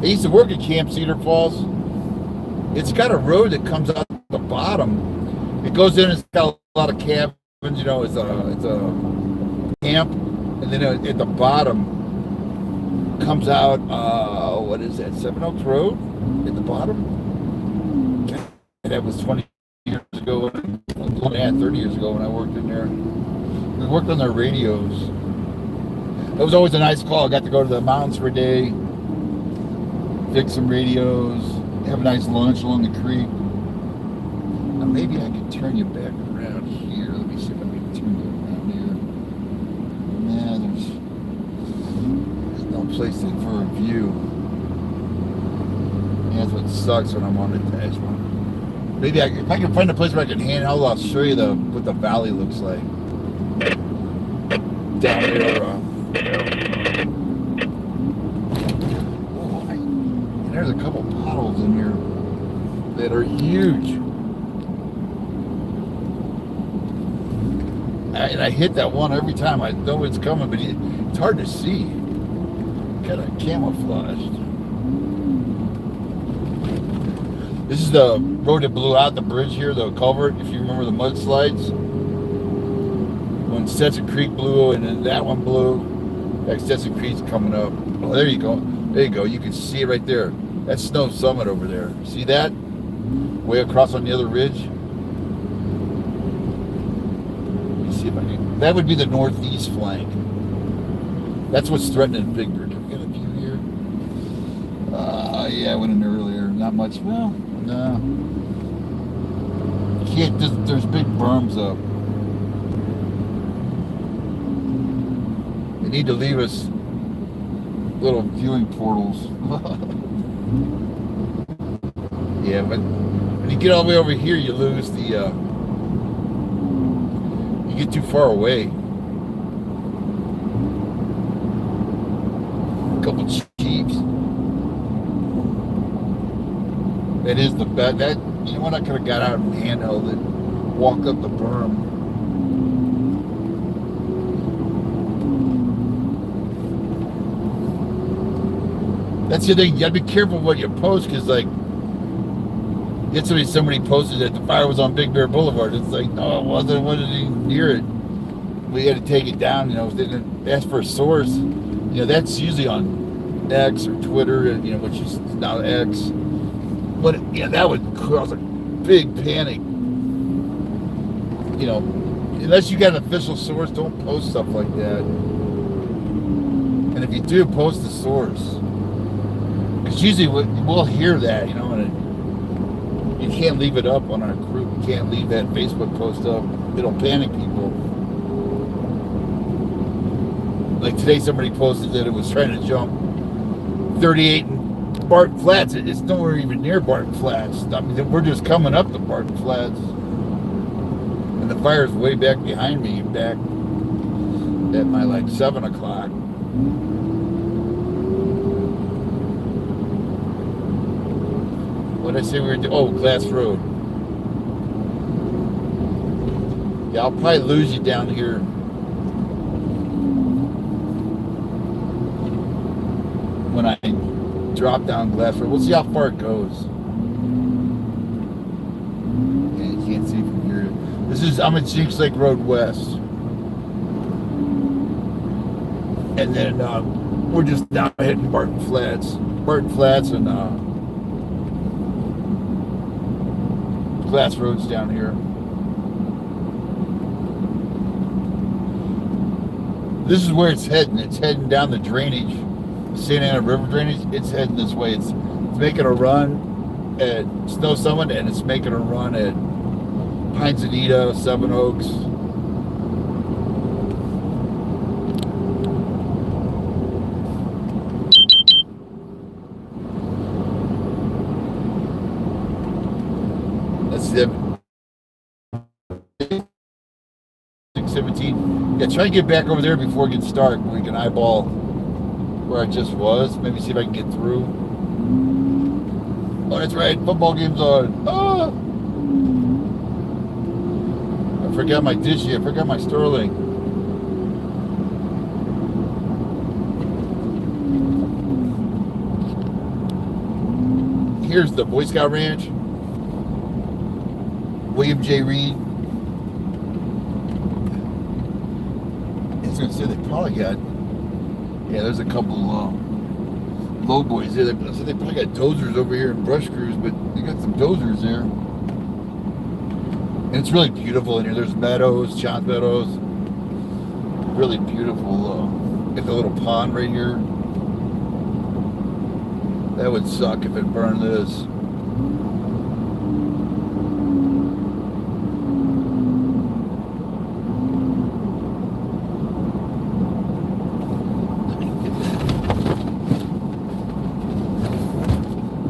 I used to work at Camp Cedar Falls. It's got a road that comes out the bottom. It goes in. It's got a lot of cabins. You know, it's a camp, and then at the bottom comes out. What is that? Seven Oaks Road at the bottom. That was 20 years ago, 30 years ago when I worked in there. We worked on their radios. It was always a nice call. I got to go to the mountains for a day, fix some radios, have a nice lunch along the creek. Now maybe I can turn you back around here. Let me see if I can turn you around here. Man, there's no place for a view. That's what sucks when I'm on the dashboard. Maybe if I can find a place where I can handheld, I'll show you what the valley looks like. Down there. And there's a couple potholes in here that are huge. And I hit that one every time. I know it's coming, but it's hard to see. Kind of camouflaged. This is the road that blew out the bridge here, the culvert, if you remember the mudslides. When Stetson Creek blew and then that one blew. Like Stetson Creek's coming up. Oh, there you go. There you go. You can see it right there. That's Snow Summit over there. See that? Way across on the other ridge. Let me see if I can. That would be the northeast flank. That's what's threatening Big Bird. We got a view here. Yeah, I went in earlier. Not much. Well, no. Can't. There's big berms up. They need to leave us little viewing portals. Yeah, but when you get all the way over here, you lose the. You get too far away. A couple chiefs. That is the best. That, you know what? I could have got out and handheld it, walked up the berm. That's the thing. You gotta be careful what you post, because like, somebody posted that the fire was on Big Bear Boulevard. It's like, no, it wasn't. It wasn't even near it. We had to take it down. You know, if they didn't ask for a source. You know, that's usually on X or Twitter. You know, which is now X. But yeah, that would cause a big panic. You know, unless you got an official source, don't post stuff like that. And if you do, post the source. Because usually we'll hear that, you know, and you can't leave it up on our group. You can't leave that Facebook post up. It'll panic people. Like today, somebody posted that it was trying to jump 38 and Barton Flats. It's nowhere even near Barton Flats. I mean, we're just coming up to Barton Flats. And the fire's way back behind me, back at my like 7 o'clock. What did I say we were doing? Oh, Glass Road. Yeah, I'll probably lose you down here. When I drop down Glass Road. We'll see how far it goes. Yeah, you can't see from here. I'm at Jinx Lake Road West. And then we're just down hitting Barton Flats. Barton Flats and Glass Road's down here. This is where it's heading. It's heading down the drainage. Santa Ana River drainage. It's heading this way. It's making a run at Snow Summit, and it's making a run at Pines Anita, Seven Oaks. That's it. 6:17. Yeah, try to get back over there before it gets dark. We can eyeball where I just was. Maybe see if I can get through. Oh, that's right. Football game's on. Ah! I forgot my Dishy. I forgot my Sterling. Here's the Boy Scout Ranch. William J. Reed. I was going to say they probably got, yeah, there's a couple low boys there. So they probably got dozers over here and brush crews, but they got some dozers there. And it's really beautiful in here. There's meadows, John Meadows. Really beautiful. Got the little pond right here. That would suck if it burned this.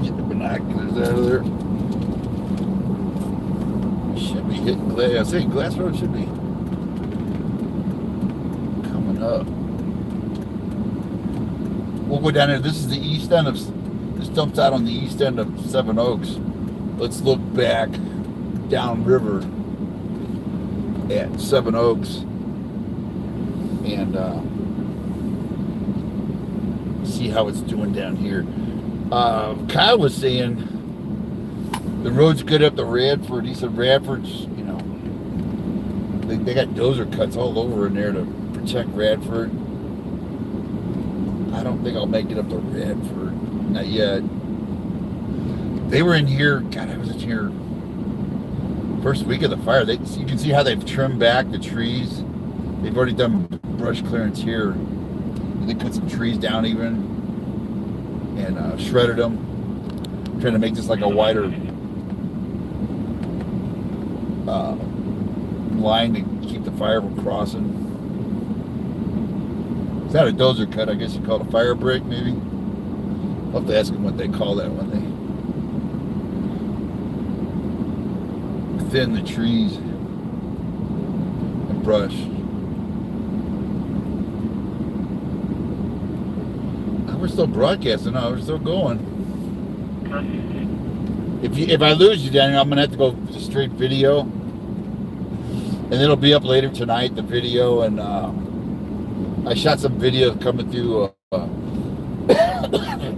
Get the binoculars out of there. Should be hitting glass. I say Glass Road should be coming up. We'll go down there. This is the east end of, this dumps out on the east end of Seven Oaks. Let's look back downriver at Seven Oaks and see how it's doing down here. Kyle was saying the road's good up to Radford. He said Radford's, you know, they got dozer cuts all over in there to protect Radford. I don't think I'll make it up to Radford. Not yet. They were in here. God, I was in here first week of the fire. You can see how they've trimmed back the trees. They've already done brush clearance here. They cut some trees down even and shredded them. Trying to make this like a wider line to keep the fire from crossing. It's not a dozer cut. I guess you call it a fire break, maybe. I'll have to ask them what they call that when they thin the trees and brush. We're still broadcasting. No, we're still going. If I lose you, Daniel, I'm gonna have to go to straight video, and it'll be up later tonight. The video, and I shot some video coming through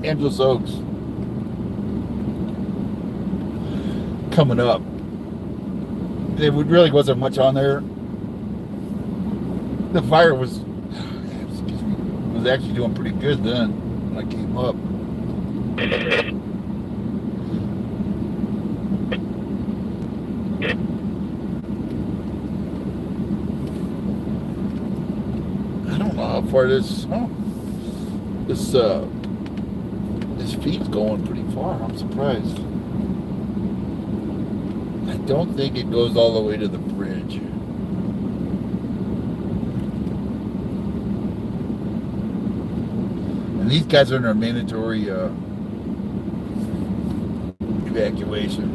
Angeles Oaks coming up. There really wasn't much on there. The fire was actually doing pretty good then when I came up. I don't know how far this feed's going pretty far. I'm surprised. I don't think it goes all the way to the bridge. And these guys are under mandatory evacuation.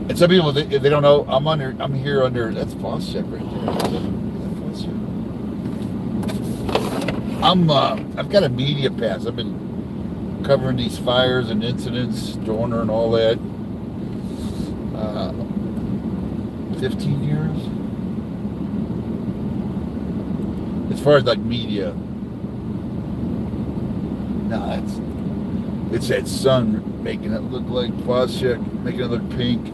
And some people, if they don't know, I'm here under, that's Foss Check right there. I've got a media pass. I've been covering these fires and incidents, Dorner and all that. 15 years. As far as like media. No, it's that sun making it look like Foss Check, making it look pink.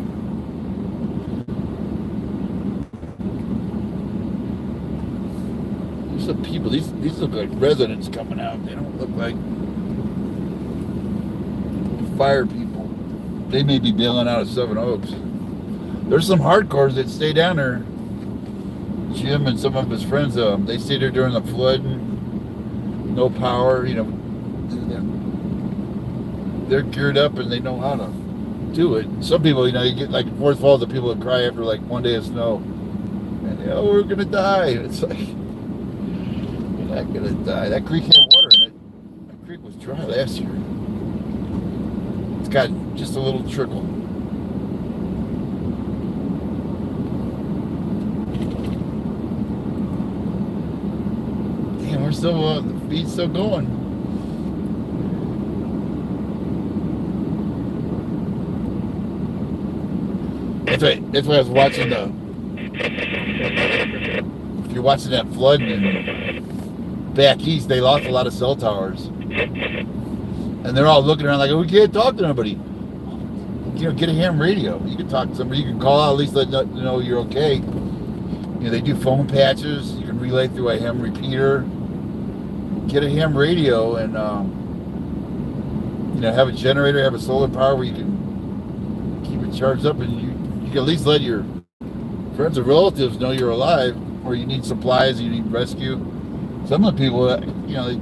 These are people, these look like residents coming out. They don't look like fire people. They may be bailing out of Seven Oaks. There's some hardcores that stay down there. Jim and some of his friends, they stay there during the flood and no power, you know, they're geared up and they know how to do it. Some people, you get like Fourth Falls, the people that cry after like one day of snow, and we're gonna die. It's like you're not gonna die. That creek had water in it. That creek was dry last year. It's got just a little trickle. Damn, we're still the feed's still going. That's right. That's why I was watching if you're watching that flood and back east, they lost a lot of cell towers. And they're all looking around like, we can't talk to nobody. Get a ham radio. You can talk to somebody. You can call out, at least let them know you're okay. They do phone patches. You can relay through a ham repeater. Get a ham radio and, have a generator, have a solar power where you can keep it charged up, and you can at least let your friends or relatives know you're alive, or you need supplies, you need rescue. Some of the people, they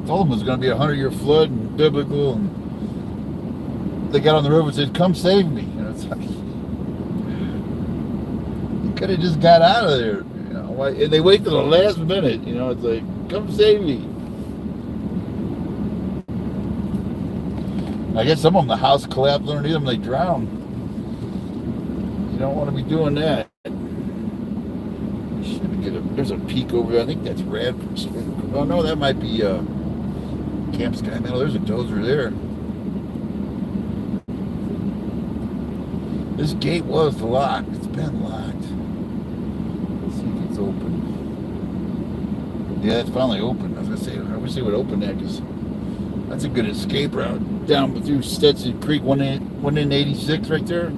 told them it was going to be a 100-year flood and biblical, and they got on the river and said, "Come save me." It's like, you could have just got out of there. And they wait till the last minute. It's like, "Come save me." I guess some of them, the house collapsed underneath them, they drowned. You don't want to be doing that. There's a peak over there. I think that's Radford. Oh no, that might be Camp Sky Meadow. There's a dozer there. This gate was locked. It's been locked. Let's see if it's open. Yeah, it's finally open. I was gonna say, I wish they would open that, because that's a good escape route down through Stetson Creek, 186 right there.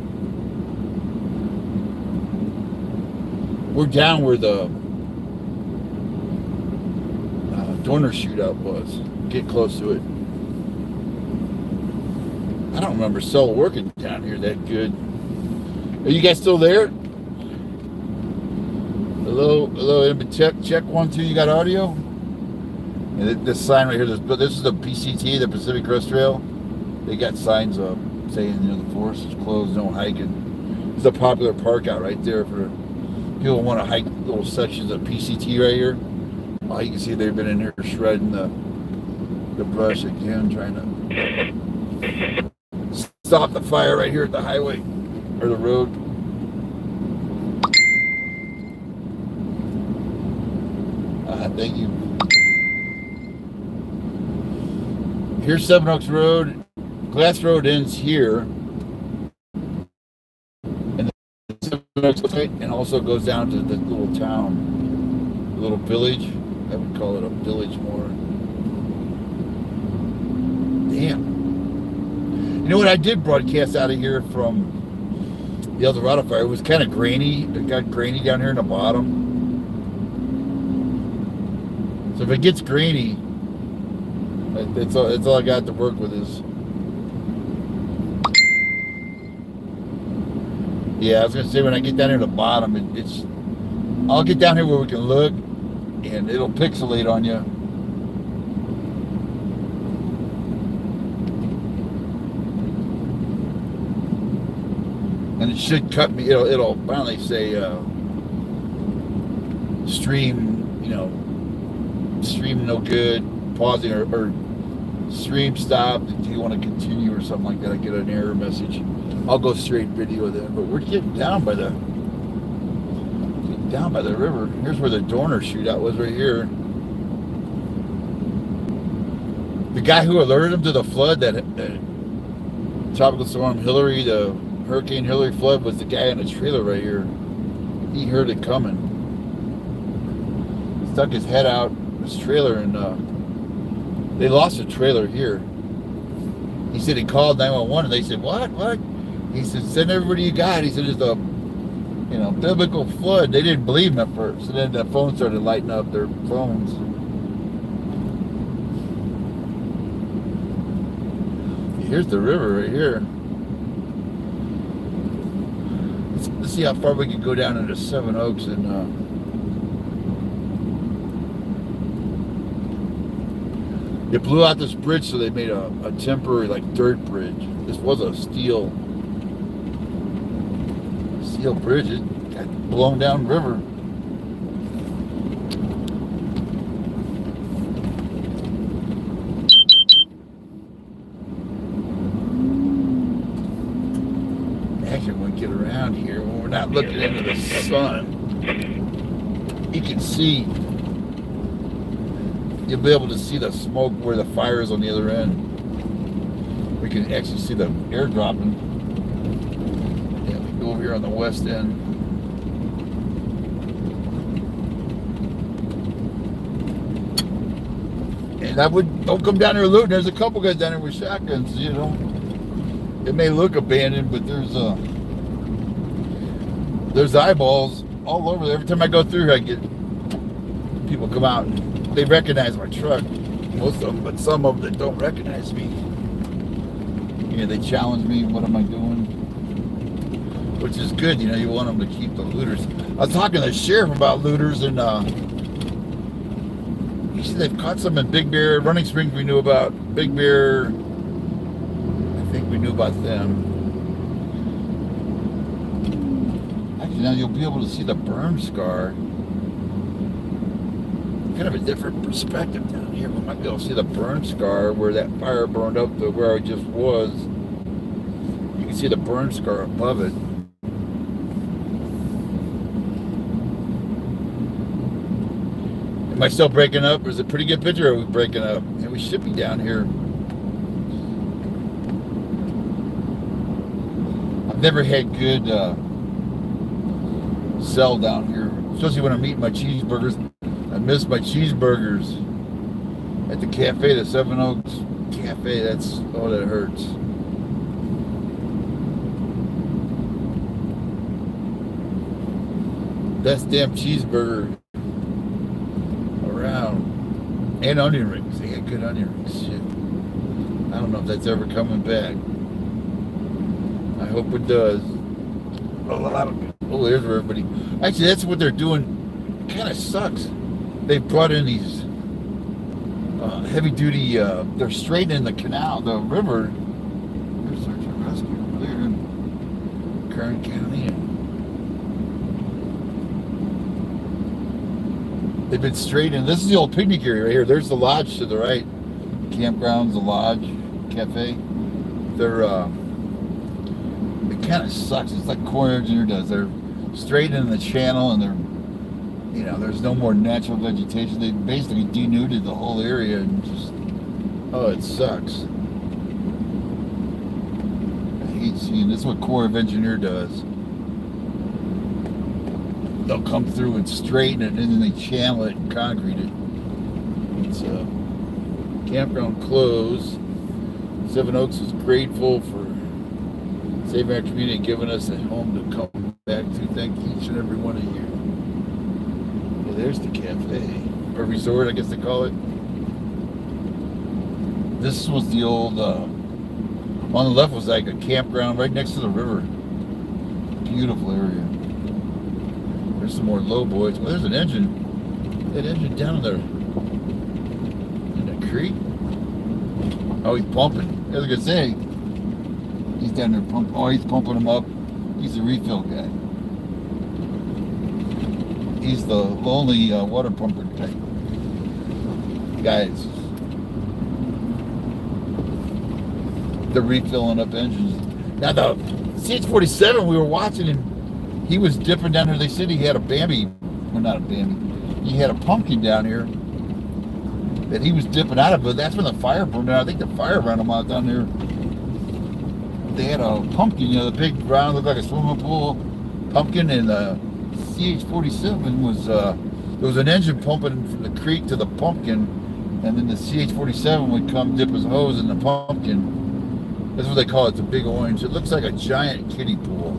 We're down where the Dorner shootout was. Get close to it. I don't remember cell working down here that good. Are you guys still there? Hello. Check 1 2. You got audio? And this sign right here. This is the PCT, the Pacific Crest Trail. They got signs up saying the forest is closed, no hiking. It's a popular park out right there for people who want to hike little sections of PCT right here. Oh, you can see they've been in here shredding the brush again, trying to stop the fire right here at the highway or the road. Thank you. Here's Seven Oaks Road. Glass Road ends here. And and also goes down to the little town, the little village. I would call it a village more. Damn. You know what? I did broadcast out of here from the El Dorado fire. It was kind of grainy. It got grainy down here in the bottom. So if it gets grainy, that's all I got to work with is. Yeah, I was gonna say when I get down here to the bottom, I'll get down here where we can look, and it'll pixelate on you. And it should cut me. It'll finally say stream, stream no good, pausing or stream stopped. Do you want to continue or something like that? I get an error message. I'll go straight video then. But we're getting down by the river. Here's where the Dorner shootout was right here. The guy who alerted him to the flood, that Tropical Storm Hillary, the Hurricane Hillary flood, was the guy in a trailer right here. He heard it coming. Stuck his head out his trailer, and they lost a trailer here. He said he called 911, and they said, what? He said, send everybody you got. He said, it's a biblical flood. They didn't believe him at first, and then the phone started lighting up their phones. Here's the river right here. Let's see how far we can go down into Seven Oaks and It blew out this bridge, so they made a temporary like dirt bridge. This was a steel bridge. It got blown down river. Actually, when we get around here, when we're not looking into the sun, you can see. You'll be able to see the smoke where the fire is on the other end. We can actually see the air dropping. Yeah, we go over here on the west end. And don't come down here looting. There's a couple guys down here with shotguns, you know. It may look abandoned, but there's eyeballs all over there. Every time I go through here, I get people come out and they recognize my truck, most of them, but some of them that don't recognize me. You know, they challenge me, what am I doing? Which is good, you know, you want them to keep the looters. I was talking to the sheriff about looters, and he said they've caught some in Big Bear. Running Springs we knew about. Big Bear, I think we knew about them. Actually, now you'll be able to see the burn scar. Kind of a different perspective down here. We might be able to see the burn scar where that fire burned up to where I just was. You can see the burn scar above it. Am I still breaking up? Is it a pretty good picture, or are we breaking up? Yeah, we should be down here. I've never had good cell down here, especially when I'm eating my cheeseburgers. I miss my cheeseburgers at the cafe, the Seven Oaks Cafe. That hurts. Best damn cheeseburger around. And onion rings. They got good onion rings. Shit. I don't know if that's ever coming back. I hope it does. Oh, there's where everybody. Actually, that's what they're doing. It kind of sucks. They've brought in these heavy duty, they're straightening the canal, the river. There's search and rescue over there in Kern County. They've been straightening. This is the old picnic area right here. There's the lodge to the right. Campground's the lodge, cafe. It kind of sucks. It's like Corps Engineer does. They're straightening the channel, and there's no more natural vegetation. They basically denuded the whole area and just, it sucks. I hate seeing this. Is what Corps of Engineer does. They'll come through and straighten it, and then they channel it and concrete it. It's campground closed. Seven Oaks is grateful for saving our community and giving us a home to come back to. Thank each and every one of you. Well, there's the cafe, or resort, I guess they call it. This was the old, on the left was like a campground right next to the river. Beautiful area. There's some more low boys. Well, there's an engine. That engine down there in the creek. Oh, he's pumping. I was gonna say, he's down there pumping. Oh, he's pumping them up. He's the refill guy. He's the lonely water pumper type guys. They're refilling up engines. Now the CH-47 we were watching, and he was dipping down there. They said he had a Bambi, well, not a Bambi. He had a pumpkin down here that he was dipping out of, but that's when the fire burned out. I think the fire ran him out down there. They had a pumpkin, the big round, looked like a swimming pool pumpkin, and the CH-47 was, there was an engine pumping from the creek to the pumpkin, and then the CH-47 would come dip his hose in the pumpkin. That's what they call it, the big orange. It looks like a giant kiddie pool.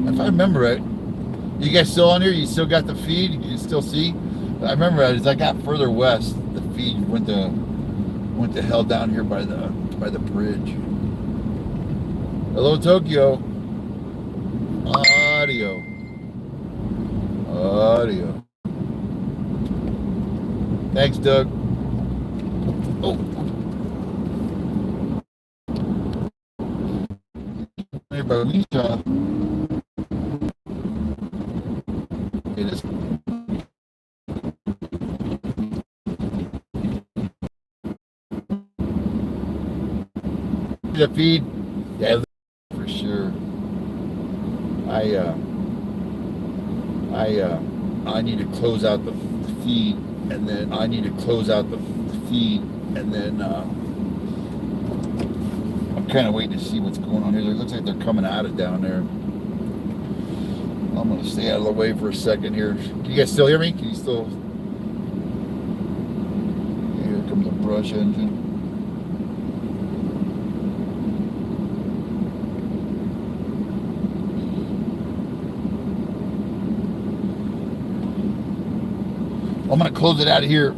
If I remember right, you guys still on here? You still got the feed? You can still see? I remember as I got further west, the feed went to hell down here by the bridge. Hello, Tokyo. Audio. Audio. Thanks, Doug. Oh. Hey, Barlisha. Okay, this. The feed. Yeah, for sure. I need to close out the feed, and then I need to close out the feed, and then I'm kind of waiting to see what's going on here. It looks like they're coming out of down there. I'm gonna stay out of the way for a second here. Can you guys still hear me? Can you still? Here comes the brush engine. I'm gonna close it out of here.